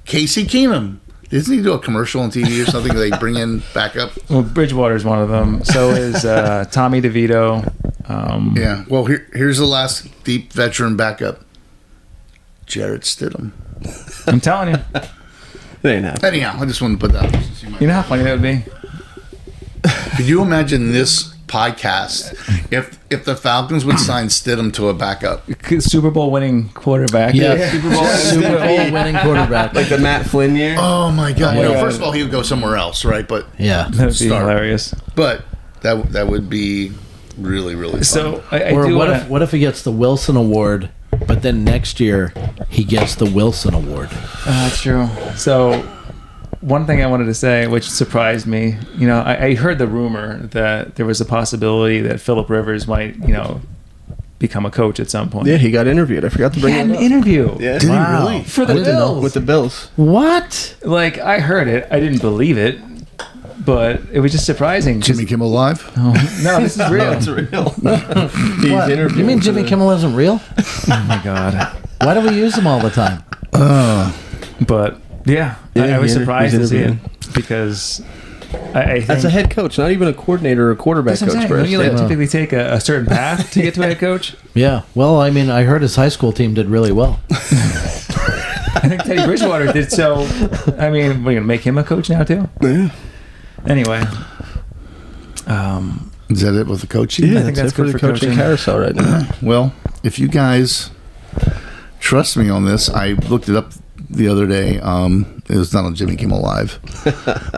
Casey Keenum. Doesn't he do a commercial on TV or something where they bring in backup? Well, Bridgewater's one of them. So is Tommy DeVito. Yeah. Well, here's the last deep veteran backup. Jarrett Stidham. I'm telling you. It ain't happening. Anyhow, I just wanted to put that. You know how funny that would be? Could you imagine this podcast if the Falcons would sign Stidham to a backup? Super Bowl winning quarterback. Yeah. Super Bowl Super Bowl winning quarterback. like the Matt Flynn year. Oh my God! Yeah. You know, first of all, he would go somewhere else, right? But Yeah. That would be Start. hilarious. but that would be really fun. So I Or do what if he gets the Wilson Award, but then next year he gets the Wilson Award? That's true. So one thing I wanted to say, which surprised me, I heard the rumor that there was a possibility that Phillip Rivers might, become a coach at some point. Yeah, he got interviewed. I forgot to He bring had it an up. interview. Yeah. Did he Wow. really? For the I didn't know. Bills. With the Bills. What? Like, I heard it. I didn't believe it. But it was just surprising. 'cause- Jimmy Kimmel Live. no, this is real. It's real. He's What? interviewed. You mean Jimmy Kimmel isn't real? Oh, my God. Why do we use him all the time? But, yeah, Yeah, I was he surprised to see it. interviewed. Because I think... As a head coach, not even a coordinator or quarterback That's what I'm coach. saying. Don't you First. typically take a certain path to get to a head coach? Yeah. Well, I mean, I heard his high school team did really well. I think Teddy Bridgewater did so. I mean, what, are you going to make him a coach now, too? Yeah. Anyway. Is that it with the coaching? Yeah, I think that's that's it for good the for coaching coaching. carousel right now. Well, if you guys trust me on this, I looked it up the other day. It was not on Jimmy Kimmel Live,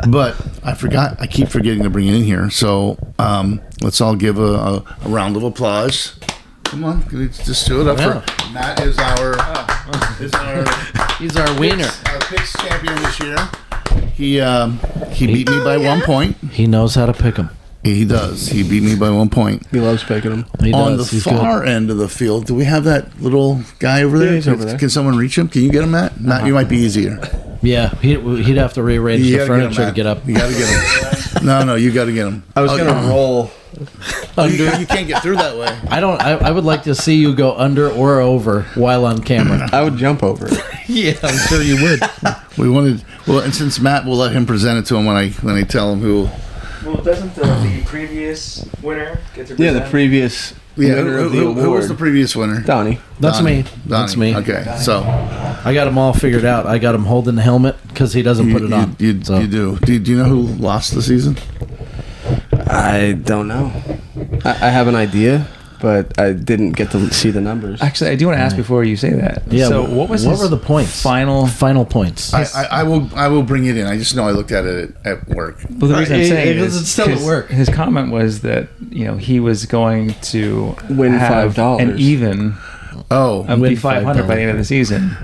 but I forgot. I keep forgetting to bring it in here. So let's all give a round of applause. Come on, can we just do it up Yeah. for Matt is our He's our wiener. picks champion this year. He beat me by 1 point. He knows how to pick them. He does. He beat me by 1 point. He loves picking them. He On does. the He's far end of the field, do we have that little guy over there? he's over there. Can someone reach him? Can you get him, Matt? Matt, you might be easier. good. Yeah, he'd have to rearrange You the gotta get him, furniture to Matt. get up. You got to get him. No, you got to get him. I was gonna roll. You can't get through that way. I would like to see you go under or over while on camera. I would jump over it. Yeah, I'm sure you would. And since Matt will let him present it to him when I tell him who. Well, doesn't the previous winner get to Yeah, the previous winner of the who award. was the previous winner? Donnie. That's Donnie. me. That's Donnie. me. Okay, so I got him all figured out. I got him holding the helmet because he doesn't put it on. You So, do. Do you know who lost the season? I don't know. I have an idea, but I didn't get to see the numbers. Actually, I do want to ask before you say that. Yeah. So, what were the points? Final. Final points. I will bring it in. I just know I looked at it at work. Well, the reason I'm saying Because is it's still at his, work. his comment was that he was going to Win have $5. an even Oh, and Win be 500 by the end of the season.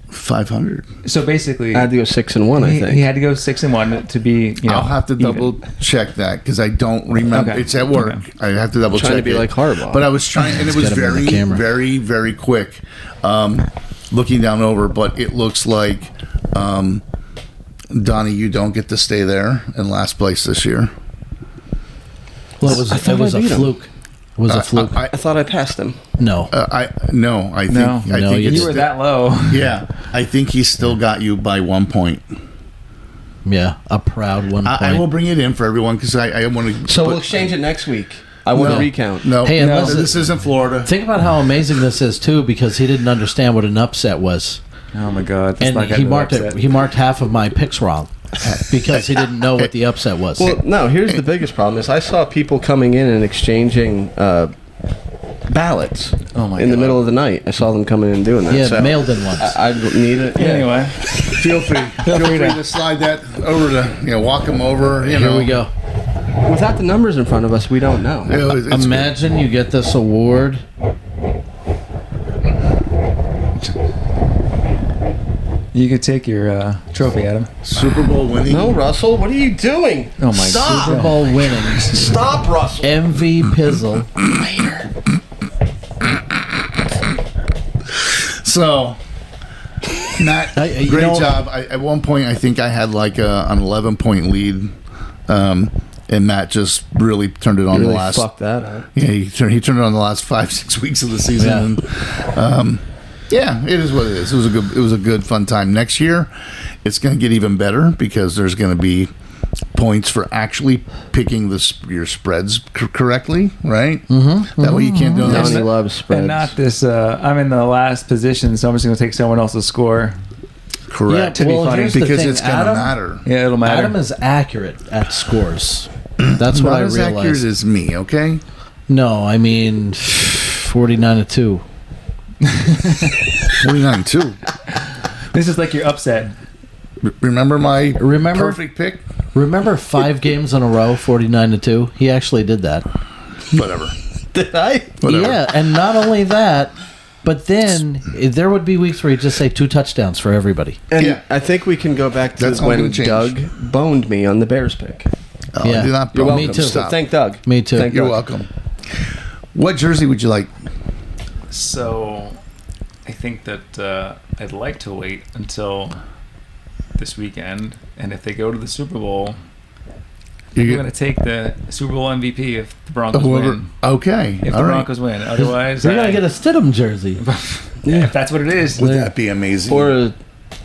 500. So basically, I had to go 6-1. I think. he had to go 6-1 to be. I'll have to even. double check that because I don't remember. Okay. It's at work. Okay. I have to double Trying check. to be it. like Harbaugh. But I was trying, and it was get him on the very, camera. very, very quick. Looking down over, but it looks like Donnie, you don't get to stay there in last place this year. Well, I thought it was I a beat him. fluke. It was a fluke. I thought I passed him. No. I think No, I you think didn't. it's You were that low. Yeah, I think he still got you by 1 point. Yeah, a proud 1 point. I will bring it in for everyone because I want to. So we'll exchange it next week. I want to recount. No, Hey, and no, listen- this isn't Florida. Think about how amazing this is too, because he didn't understand what an upset was, Oh my God! and he marked it. He marked half of my picks wrong because he didn't know what the upset was. Well, no. Here's the biggest problem: is I saw people coming in and exchanging ballots. Oh my in the God. middle of the night, I saw them coming in and doing that. yeah, so mailed in once. I need it. Yeah. Anyway, Feel free to slide that over to walk him over. Here we go. Without the numbers in front of us, we don't know. It's Imagine you get this award. you could take your trophy, Adam. good. Super Bowl winning. No, Russell, what are you doing? Oh my Stop! Super Bowl winning Stop, Russell. MV Pizzle. So, Matt, You great know- job. At one point, I think I had like an 11-point lead, and Matt just really turned it on Really the last. fucked that up. Yeah, he turned it on the last 5-6 weeks of the season. Yeah. And, yeah, it is what it is. It was a good fun time. Next year, it's going to get even better because there's going to be points for actually picking your spreads correctly, right? Mm-hmm. That way you can't do it. Donnie loves spreads. And not this. I'm in the last position, so I'm just going to take someone else's score. Correct. to be funny. here's the Because thing, it's going to Adam- matter. Yeah, it'll matter. Adam is accurate at scores. That's what Not I as accurate realized. as me, okay? No, I mean 49-2. 49-2. This is like your upset. Remember my Remember? perfect pick? Remember 5 games in a row, 49-2? He actually did that. Whatever. Did I? Whatever. Yeah, and not only that, but then there would be weeks where he'd just say 2 touchdowns for everybody. And Yeah. I think we can go back to That's only when gonna change. Doug boned me on the Bears pick. Oh, Yeah. do not You're bone welcome. Me too. Stop. Thank Doug. Me too. Thank You're Doug. welcome. What jersey would you like? So, I think that I'd like to wait until this weekend, and if they go to the Super Bowl, I'm You going to take the Super Bowl MVP if the Broncos whoever. win. Okay. If All the right. Broncos win, otherwise, You're going to get a Stidham jersey if that's what it is. Would that be amazing? Or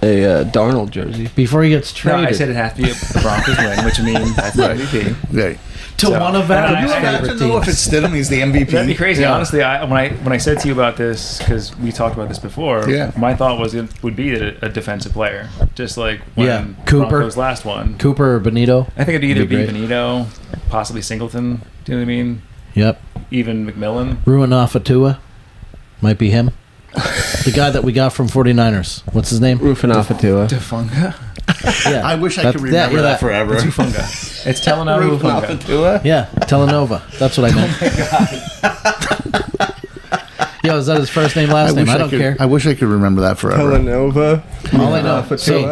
a Darnold jersey. before he gets No, traded I said it has to be if the Broncos win, which means that's the MVP. Right. to so- one of Could you Adam's imagine, favorite know if teams. it's Stidham, he's the MVP. That'd be crazy. Yeah. Honestly, when I said to you about this, because we talked about this before, Yeah. my thought was it would be a defensive player, just like when Yeah, Cooper. Broncos last one. Cooper or Benito. I think it'd either be Be great. Benito, possibly Singleton. Do you know what I mean? Yep. Even McMillan. Ruanafatua. Might be him. The guy that we got from 49ers. What's his name? Rufinafatua. Defunga. Yeah. I wish I That's- could remember yeah, that forever. Tufunga. It's Telenova Ufunga. Yeah, Telenova. That's what I meant. Yeah, go. Is that his first name, last name? I don't care. I wish I could remember that forever. Villanova. All I know. See,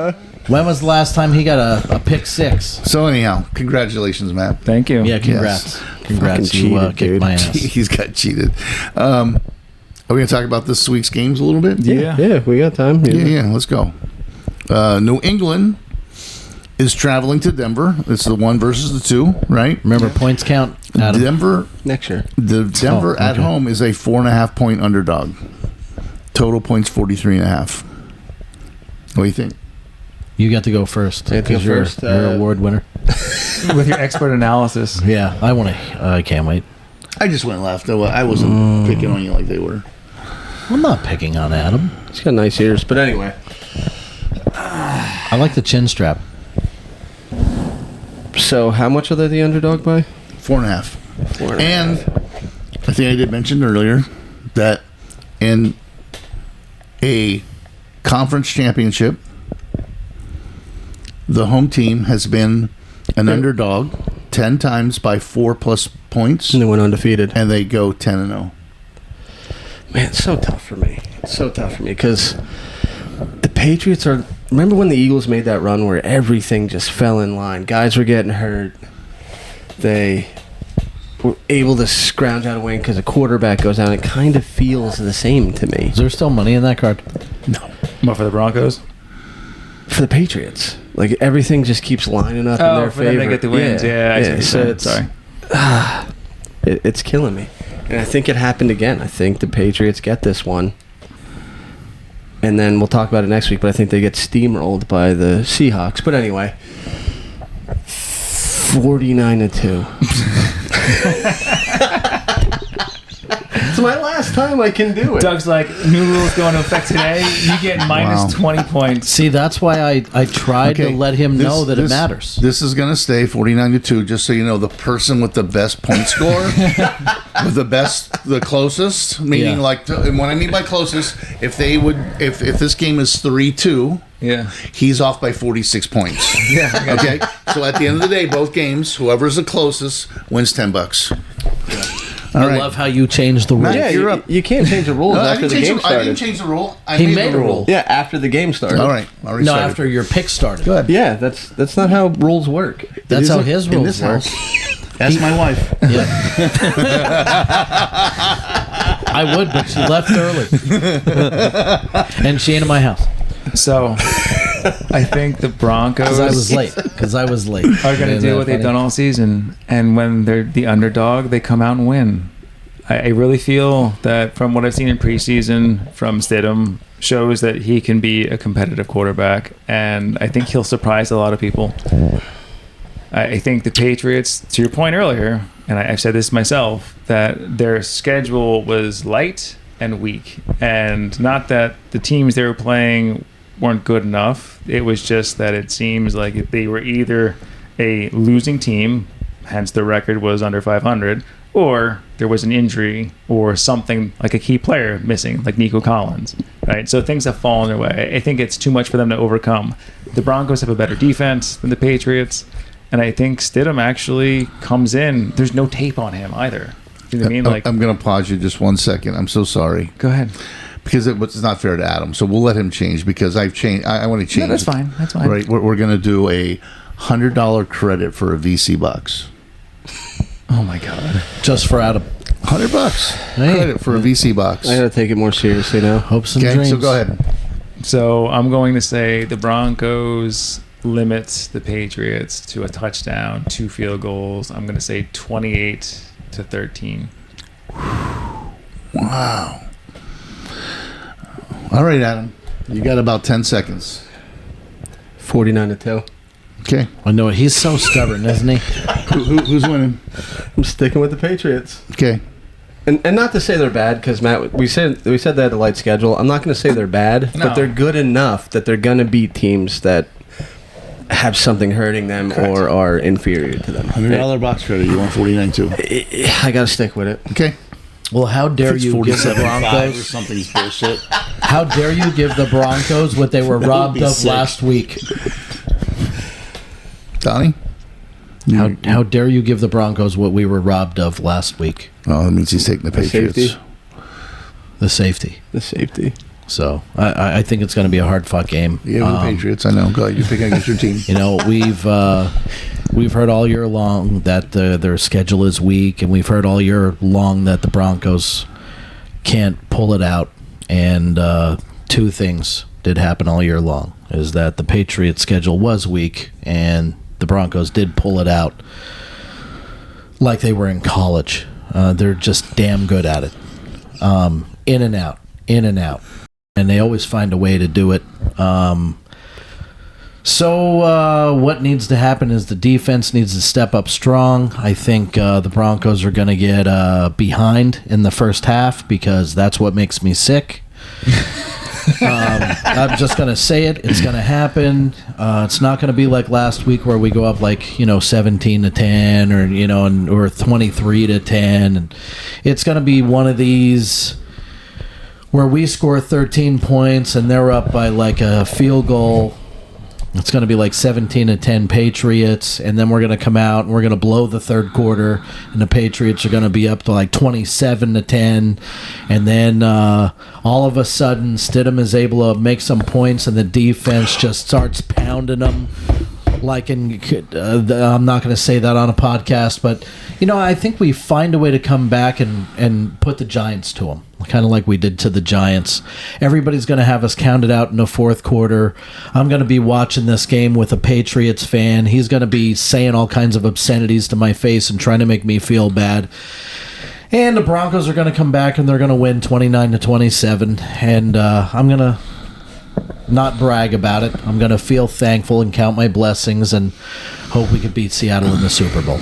when was the last time he got a pick six? So anyhow, congratulations, Matt. Thank you. Yeah, congrats. Yes. Congrats. Fucking You cheated, kicked dude. my ass. He's got cheated. Are we going to talk about this week's games a little bit? Yeah. Yeah, we got time. Yeah, let's go. New England is traveling to Denver. It's the 1 versus the 2, right? Remember, points count. Adam. Denver Next year. Denver at okay. home is a 4.5 point underdog. Total points 43.5. What do you think? You got to go first I get to go because you're, first, you're award winner. With your expert analysis. Yeah, I want to. I can't wait. I just went left. I wasn't picking on you like they were. I'm not picking on Adam. He's got nice ears, but anyway. I like the chin strap. So, how much are they the underdog by? 4.5. And I think I did mention earlier that in a conference championship, the home team has been an underdog 10 times by 4+ points, And they went undefeated. and they go 10-0. Man, it's so tough for me. It's so tough for me because the Patriots are. Remember when the Eagles made that run where everything just fell in line? Guys were getting hurt. They were able to scrounge out a win because a quarterback goes down. It kind of feels the same to me Is there still money in that card? What, for the Broncos? for the Patriots. Like everything just keeps lining up in their for favor. them to get the wins. Yeah, I see what you're So saying. it's Sorry. it's killing me, and I think it happened again. I think the Patriots get this one. And then we'll talk about it next week, but I think they get steamrolled by the Seahawks. But anyway, 49-2. It's my last time I can do it. Doug's like, new rules go into effect today. You get minus Wow. 20 points. See, that's why I tried to let him know that it matters. This is going to stay 49-2, just so you know. The person with the best point score, with the closest, meaning Yeah. like, and what I mean by closest, if this game is 3-2, Yeah. he's off by 46 points. Yeah. Okay, so at the end of the day, both games, whoever's the closest wins $10. All I right. love how you changed the rule. Yeah, You're you, up. you can't change the rules after the game I started. didn't change the rule. I He made made the a rule. Yeah, after the game started. All right, already No, started. after your pick started. Good. Yeah, that's not how rules work. That's It how isn't his In rules this work. house, ask my wife. Yeah. I would, but she left early. And she ain't in my house. So, I think the Broncos Because I was late. are going to Isn't do that what they've funny? done all season. And when they're the underdog, they come out and win. I really feel that from what I've seen in preseason from Stidham shows that he can be a competitive quarterback. And I think he'll surprise a lot of people. I think the Patriots, to your point earlier, and I've said this myself, that their schedule was light and weak. And not that the teams they were playing weren't good enough. It was just that it seems like they were either a losing team, hence the record was under 500, or there was an injury or something like a key player missing, like Nico Collins, right? So things have fallen their way. I think it's too much for them to overcome. The Broncos have a better defense than the Patriots, and I think Stidham actually comes in. There's no tape on him either. You know what I mean? Like, I'm going to pause you just 1 second. I'm so sorry. go ahead. Because it's not fair to Adam, so we'll let him change because I've changed. I want to change. No, that's fine. That's fine. Right, we're going to do a $100 credit for a VC bucks. Oh my God. Just for Adam. $100 Hey. credit for a VC box. I gotta take it more seriously now. Hopes and Okay, dreams. so go ahead. So I'm going to say the Broncos limit the Patriots to a touchdown, 2 field goals. I'm going to say 28-13. Wow. All right, Adam, you got about 10 seconds. 49-2. Okay, I know it. He's so stubborn, isn't he? who's winning? I'm sticking with the Patriots. Okay, And not to say they're bad, because Matt, we said they had a light schedule. I'm not going to say they're bad, No. but they're good enough that they're going to beat teams that have something hurting them or are inferior to them. $100 box credit. You want 49 too? I got to stick with it. Okay. Well, how dare It's you give the 47.5 or Broncos? something's bullshit. How dare you give the Broncos what they were That would robbed be of sick. last week? Donnie? How dare you give the Broncos what we were robbed of last week? Oh, that means he's taking the Patriots. Safety. the safety. The safety. So I think it's going to be a hard fought game. Yeah, with the Patriots. I know. Go ahead. You're picking against your team. You know, we've heard all year long that their schedule is weak, and we've heard all year long that the Broncos can't pull it out. And two things did happen all year long: is that the Patriots' schedule was weak, and the Broncos did pull it out like they were in college. They're just damn good at it. In and out, in and out. And they always find a way to do it. So what needs to happen is the defense needs to step up strong. I think the Broncos are going to get behind in the first half because that's what makes me sick. I'm just going to say it. It's going to happen. It's not going to be like last week where we go up like, 17-10 or, or 23-10. And it's going to be one of these where we score 13 points and they're up by like a field goal. It's going to be like 17-10 Patriots, and then we're going to come out and we're going to blow the third quarter, and the Patriots are going to be up to like 27-10, and then all of a sudden Stidham is able to make some points, and the defense just starts pounding them. Like I'm not going to say that on a podcast, but I think we find a way to come back and put the Giants to them, kind of like we did to the Giants. Everybody's going to have us counted out in the fourth quarter. I'm going to be watching this game with a Patriots fan. He's going to be saying all kinds of obscenities to my face and trying to make me feel bad. And the Broncos are going to come back and they're going to win 29-27. And I'm going to not brag about it. I'm going to feel thankful and count my blessings and hope we could beat Seattle in the Super Bowl.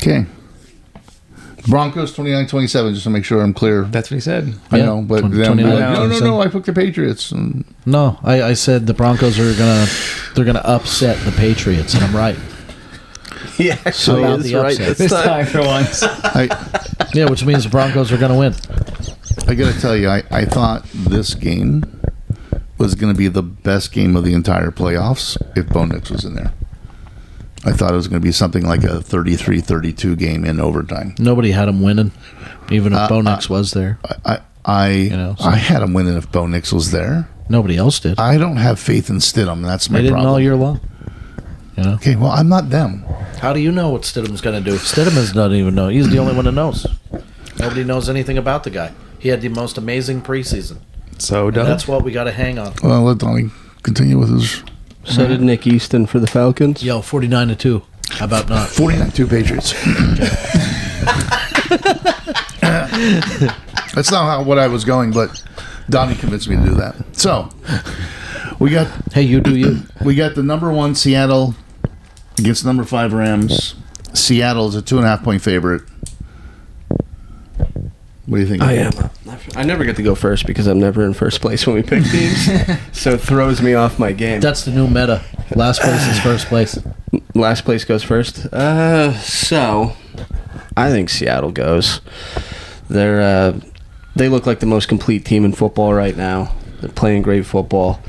Okay. Broncos 29-27, just to make sure I'm clear. That's what he said. I know, but then 29-27. no, I picked the Patriots. No, I said the Broncos are gonna upset the Patriots, and I'm right. Yeah, So about the right upset. this time. for once. Yeah, which means the Broncos are gonna win. I got to tell you, I thought this game was going to be the best game of the entire playoffs if Bo Nix was in there. I thought it was going to be something like a 33-32 game in overtime. Nobody had them winning, even if Bo Nix was there. I had him winning if Bo Nix was there. Nobody else did. I don't have faith in Stidham. That's my They didn't problem. all year long. Okay, well, I'm not them. How do you know what Stidham's going to do? Stidham doesn't even know. He's the only one that knows. Nobody knows anything about the guy. He had the most amazing preseason. So And that's what we got to hang on. Well, let Donnie continue with his So did Nick Easton for the Falcons. Yo, 49-2. How about not? 49-2 Patriots. That's not what I was going, but Donnie convinced me to do that. So, we got Hey, you do you. we got the number 1 Seattle against the number 5 Rams. Seattle is a 2.5-point favorite. What do you think? I am. I never get to go first because I'm never in first place when we pick teams. So it throws me off my game. That's the new meta. Last place is first place. Last place goes first. So I think Seattle goes. They look like the most complete team in football right now. They're playing great football.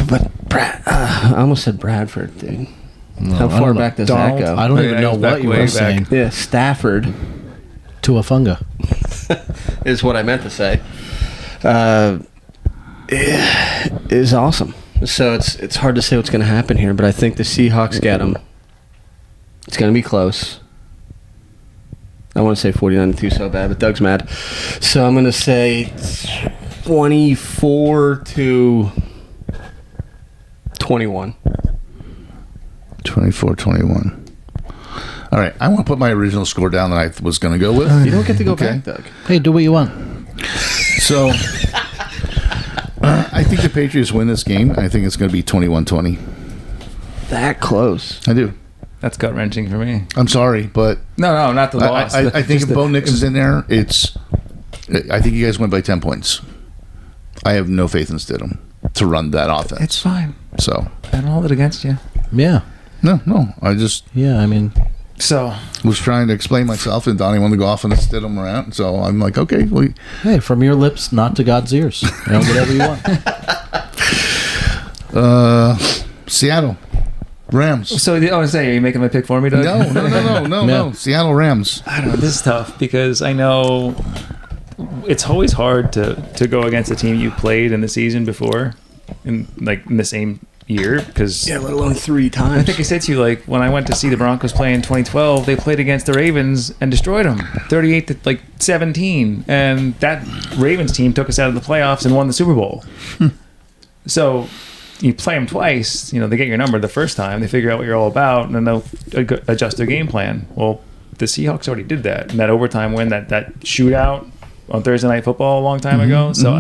But I almost said Bradford, dude. How I far don't know. back does Donald, that go? I don't Yeah, even it know goes what back you way were back. saying. Yeah, Stafford Tuafunga. is what I meant to say. Is awesome. So it's hard to say what's going to happen here, but I think the Seahawks get them. It's going to be close. I want to say 49-2 so bad, but Doug's mad. So I'm going to say 24-21. 24-21. All right, I want to put my original score down that I was going to go with. You don't get to go Okay. back, Doug. Hey, do what you want. So, I think the Patriots win this game. I think it's going to be 21-20. That close. I do. That's gut wrenching for me. I'm sorry, but No, not the loss. I think if Bo Nix is in there, I think you guys win by 10 points. I have no faith in Stidham to run that offense. It's fine. So, I don't hold it against you. Yeah. no. I just Yeah, I mean, So was trying to explain myself, and Donnie wanted to go off on a Stidham rant. So I'm like, okay, well, hey, from your lips, not to God's ears. Whatever you want. Seattle. Rams. So I was saying, are you making my pick for me, Doug? No. Seattle Rams. I don't know. This is tough because I know it's always hard to go against a team you played in the season before, in the same year. Because let alone 3 times. I think I said to you, like, when I went to see the Broncos play in 2012, they played against the Ravens and destroyed them, 38-17, and that Ravens team took us out of the playoffs and won the Super Bowl. So you play them twice, they get your number the first time, they figure out what you're all about, and then they'll adjust their game plan. Well, the Seahawks already did that, and that overtime win, that shootout on Thursday Night Football a long time ago. So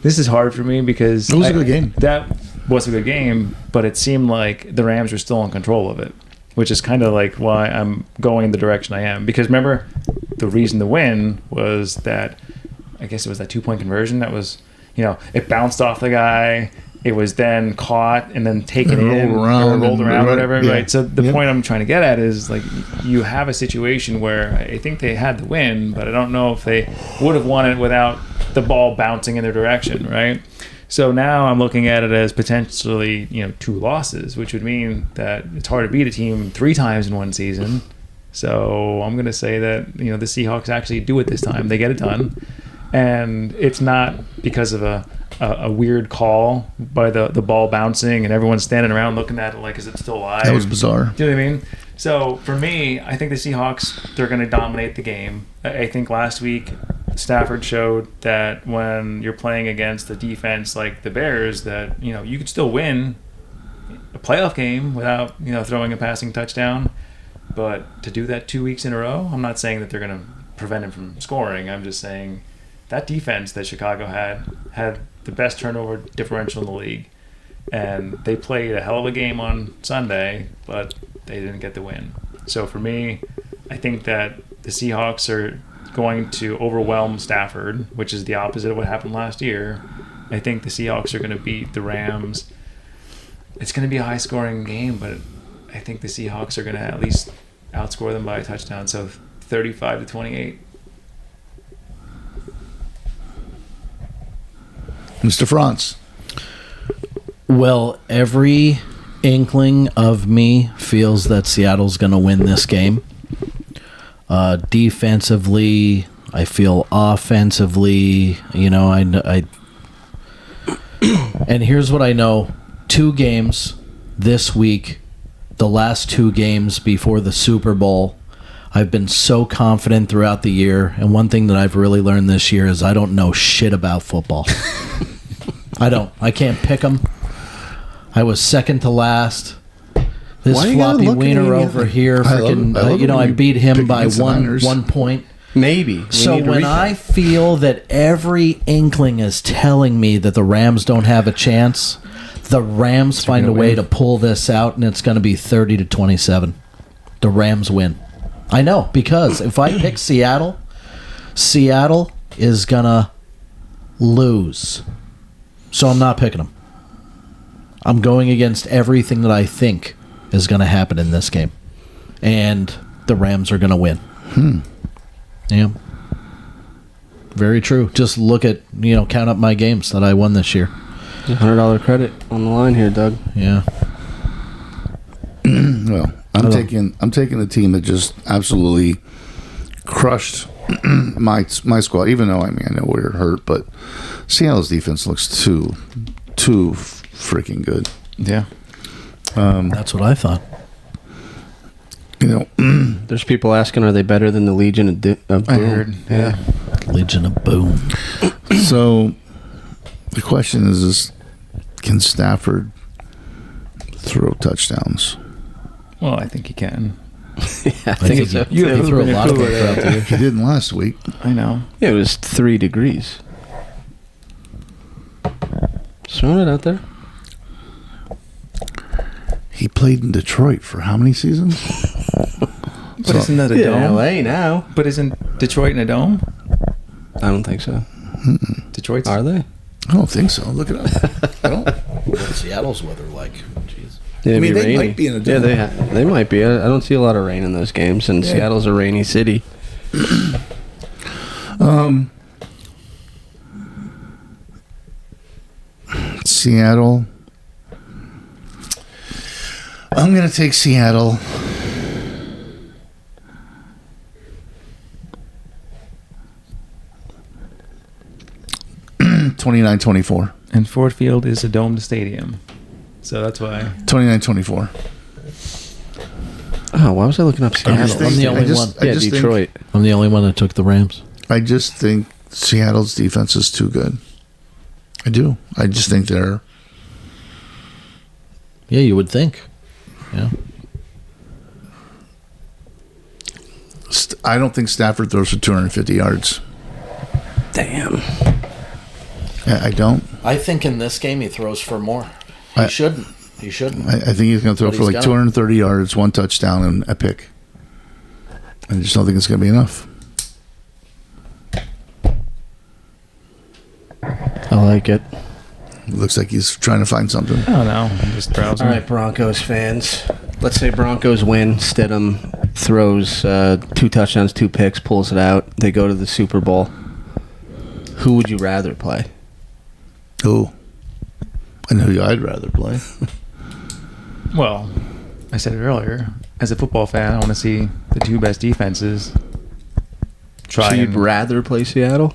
this is hard for me because It was a good game. That was a good game, but it seemed like the Rams were still in control of it, which is kind of like why I'm going in the direction I am. Because remember, the reason to win was that, I guess it was that 2-point conversion that was, it bounced off the guy. It was then caught and then taken in or rolled around, whatever, yeah. right? So the point I'm trying to get at is, like, you have a situation where I think they had the win, but I don't know if they would have won it without the ball bouncing in their direction, right? So now I'm looking at it as potentially, 2 losses, which would mean that it's hard to beat a team 3 times in one season. So I'm going to say that, the Seahawks actually do it this time. They get it done. And it's not because of a weird call by the ball bouncing and everyone standing around looking at it like, is it still alive? That was bizarre. Do you know what I mean? So for me, I think the Seahawks, they're going to dominate the game. I think last week Stafford showed that when you're playing against a defense like the Bears, that you could still win a playoff game without throwing a passing touchdown. But to do that 2 weeks in a row, I'm not saying that they're going to prevent him from scoring. I'm just saying that defense that Chicago had the best turnover differential in the league, and they played a hell of a game on Sunday, but they didn't get the win. So for me, I think that the Seahawks are going to overwhelm Stafford, which is the opposite of what happened last year. I think the Seahawks are going to beat the Rams. It's going to be a high-scoring game, but I think the Seahawks are going to at least outscore them by a touchdown, so 35-28. Mr. France. Well, every inkling of me feels that Seattle's going to win this game. Defensively, I feel offensively, I and here's what I know. 2 games this week, the last 2 games before the Super Bowl, I've been so confident throughout the year, and one thing that I've really learned this year is I don't know shit about football. I can't pick them. I was second to last. This floppy wiener over here, I beat him by one point. Maybe. So when I feel that every inkling is telling me that the Rams don't have a chance, the Rams find a way to pull this out, and it's going to be 30-27. The Rams win. I know, because if I pick Seattle is going to lose. So I'm not picking them. I'm going against everything that I think is going to happen in this game. And the Rams are going to win. Yeah. Very true. Just look at, count up my games that I won this year. $100 credit on the line here, Doug. Yeah. Well, I'm taking the team that just absolutely crushed my squad. Even though I know we're hurt, but Seattle's defense looks too freaking good. Yeah. That's what I thought. There's people asking, are they better than the Legion of Boom? I heard. Yeah. Legion of Boom. So the question is can Stafford throw touchdowns? Well, I think he can. I think so. You threw a lot of them throughout the year. He didn't last week. I know. Yeah, it was 3 degrees. Just throwing it out there. He played in Detroit for how many seasons? But isn't that a dome? LA now. But isn't Detroit in a dome? I don't think so. Detroit's. Are they? I don't think so. Look it up. I don't. What's Seattle's weather like? Jeez. Yeah, I mean, they rainy. might be in a dome. Yeah, they might be. I don't see a lot of rain in those games, and Seattle's a rainy city. Seattle. I'm going to take Seattle. (29-24). And Ford Field is a domed stadium, so that's why. 29-24. Oh, why was I looking up Seattle? I'm the only one. Yeah, Detroit. I'm the only one that took the Rams. I just think Seattle's defense is too good. I do. I just think they're... Yeah, you would think. Yeah. I don't think Stafford throws for 250 yards. Damn. I don't. I think in this game he throws for more. I- He shouldn't. He shouldn't. I think he's going to throw But for he's like got 230 yards, 1 touchdown, and a pick. I just don't think it's going to be enough. I like it. It looks like he's trying to find something. I don't know. I'm just browsing. All right, Broncos fans. Let's say Broncos win. Stidham throws 2 touchdowns, 2 picks, pulls it out. They go to the Super Bowl. Who would you rather play? Oh, I know who I'd rather play. Well, I said it earlier. As a football fan, I want to see the 2 best defenses try. So you'd and, rather play Seattle?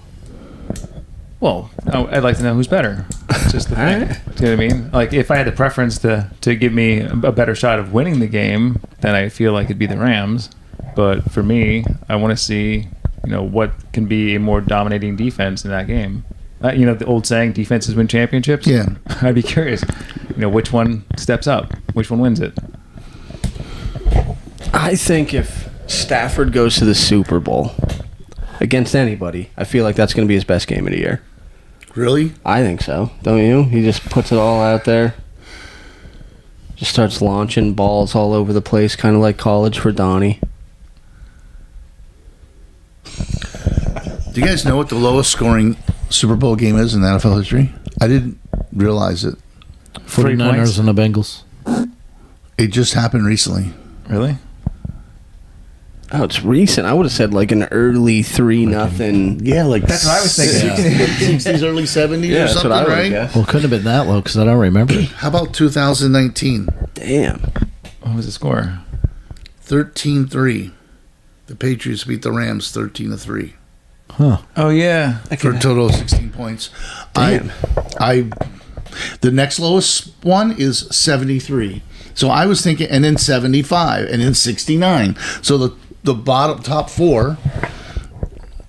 well, I'd like to know who's better. That's just the thing. Alright. Do you know what I mean? Like, if I had the preference to give me a better shot of winning the game, then I feel like it'd be the Rams. But for me, I want to see, what can be a more dominating defense in that game. The old saying, defenses win championships? Yeah. I'd be curious, which one steps up? Which one wins it? I think if Stafford goes to the Super Bowl against anybody, I feel like that's going to be his best game of the year. Really? I think so. Don't you? He just puts it all out there. Just starts launching balls all over the place, kind of like college for Donnie. Do you guys know what the lowest scoring Super Bowl game is in NFL history? I didn't realize it. 3 points? 49ers and the Bengals. It just happened recently. Really? Oh, it's recent. I would have said like an early 3-0. Yeah, like That's what I was thinking. 60s, early 70s Yeah, or that's something, what I would right? have guessed. Well, it couldn't have been that low because I don't remember it. How about 2019? Damn. What was the score? 13-3. The Patriots beat the Rams 13-3 Huh. Oh, yeah. for a total of 16 points. Damn. The next lowest one is 73. So I was thinking, and then 75, and then 69. So the top 4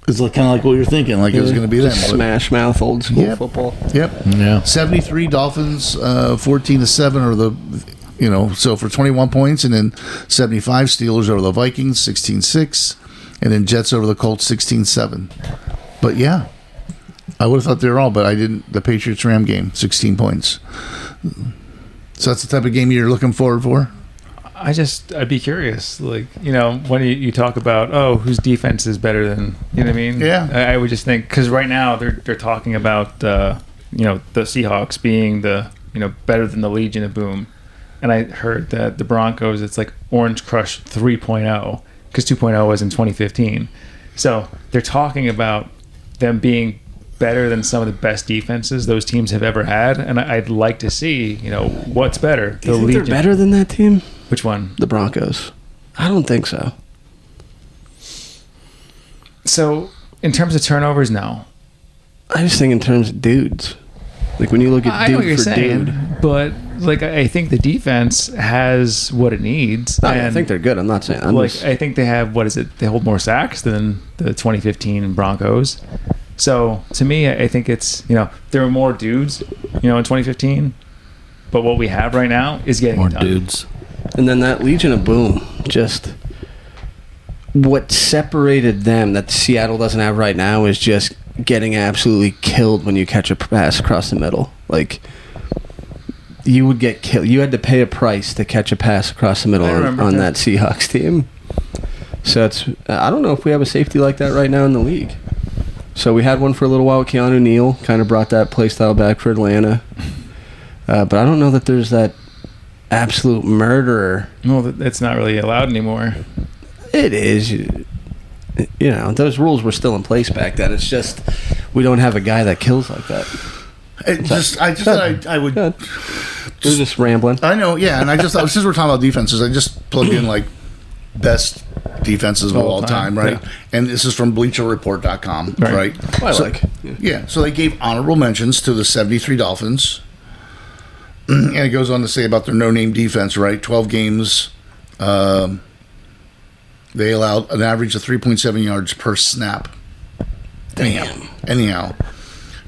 is like, kind of like what you're thinking, like it was going to be them. Just but- smash mouth old school Yep. football. Yep. Yeah. 73 Dolphins, 14-7 are the, so for 21 points, and then 75 Steelers over the Vikings, 16-6, and then Jets over the Colts, 16-7. But yeah, I would have thought they were all, but I didn't. The Patriots Ram game, 16 points. So that's the type of game you're looking forward for. I'd be curious, like, when you talk about, whose defense is better than, you know what I mean? Yeah. I would just think, because right now they're talking about, the Seahawks being the, better than the Legion of Boom. And I heard that the Broncos, it's like Orange Crush 3.0, because 2.0 was in 2015. So they're talking about them being better than some of the best defenses those teams have ever had. And I'd like to see, what's better. Do you think they're better than that team? Which one? The Broncos. I don't think so. So, in terms of turnovers, no. I just think in terms of dudes. Like when you look at I know what you're dude for saying, dude. but like I think the defense has what it needs. No, I and, think they're good. I'm not saying. I think they have They hold more sacks than the 2015 Broncos. So to me, I think it's there were more dudes, in 2015, but what we have right now is getting More it done. dudes. And then that Legion of Boom, just what separated them that Seattle doesn't have right now is just getting absolutely killed when you catch a pass across the middle. Like you would get killed. You had to pay a price to catch a pass across the middle I remember on that. that Seahawks team. So I don't know if we have a safety like that right now in the league. So we had one for a little while with Keanu Neal, kind of brought that play style back for Atlanta. But I don't know that there's that absolute murderer. Well, it's not really allowed anymore. It is. Those rules were still in place back then. It's just we don't have a guy that kills like that. I just thought I would. Good. We're just rambling. I know, yeah, and I just thought since we're talking about defenses, I just plugged in like best defenses of all time, right? Yeah. And this is from BleacherReport.com, right? Well, Yeah, so they gave honorable mentions to the 73 Dolphins. And it goes on to say about their no-name defense, right? 12 games. They allowed an average of 3.7 yards per snap. Damn. Anyhow.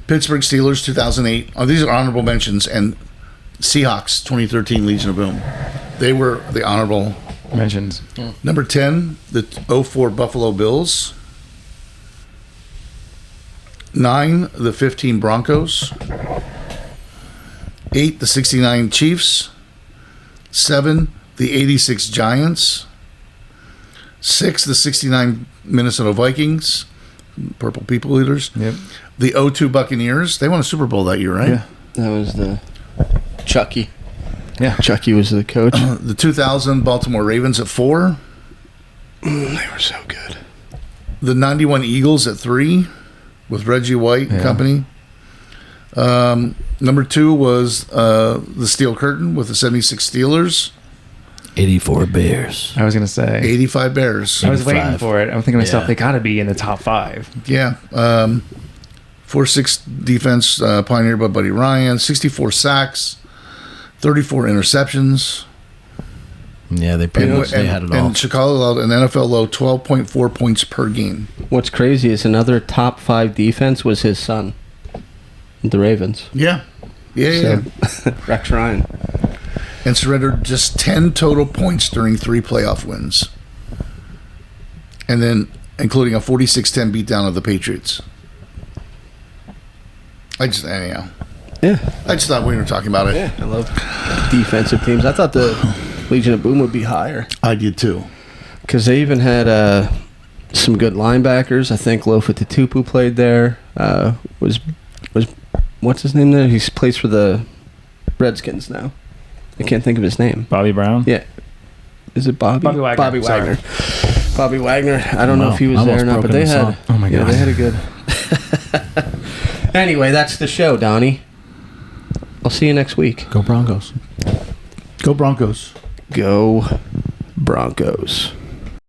Pittsburgh Steelers, 2008. Oh, these are honorable mentions. And Seahawks, 2013 Legion of Boom. They were the honorable mentions. Number 10, the 04 Buffalo Bills. 9, the 15 Broncos. 8, the 69 Chiefs. 7, the 86 Giants. 6, the 69 Minnesota Vikings. Purple People Eaters. Yep. The 02 Buccaneers. They won a Super Bowl that year, right? Yeah. that was the Chucky. Yeah. Chucky was the coach. The 2000 Baltimore Ravens at 4. They were so good. The 91 Eagles at 3 with Reggie White and company. Number 2 was the Steel Curtain with the 76 Steelers. 84 Bears. I was gonna say 85 Bears. I was waiting 85. for it. I'm thinking to myself, Yeah. they gotta be in the top 5. Yeah. 4-6 defense pioneered by Buddy Ryan. 64 sacks. 34 interceptions. Yeah, they pretty much they had it all. And Chicago allowed an NFL low 12.4 points per game. What's crazy is another top 5 defense was his son, the Ravens. Yeah. Yeah. Rex Ryan. And surrendered just 10 total points during 3 playoff wins. And then including a 46-10 beatdown of the Patriots. Anyhow. Yeah. I just thought we were talking about it. Yeah, I love defensive teams. I thought the Legion of Boom would be higher I did too. because they even had some good linebackers. I think Lofa Tatupu played there. Was what's his name there? He plays for the Redskins now. I can't think of his name. Bobby Brown. Yeah, is it Bobby? Bobby Wagner. Bobby Sorry. Wagner. Bobby Wagner. I don't know Wow. if he was Almost there or not, broke but they into had. song. Oh my Yeah, God. they had a good. Anyway, that's the show, Donnie. I'll see you next week. Go Broncos. Go Broncos. Go Broncos.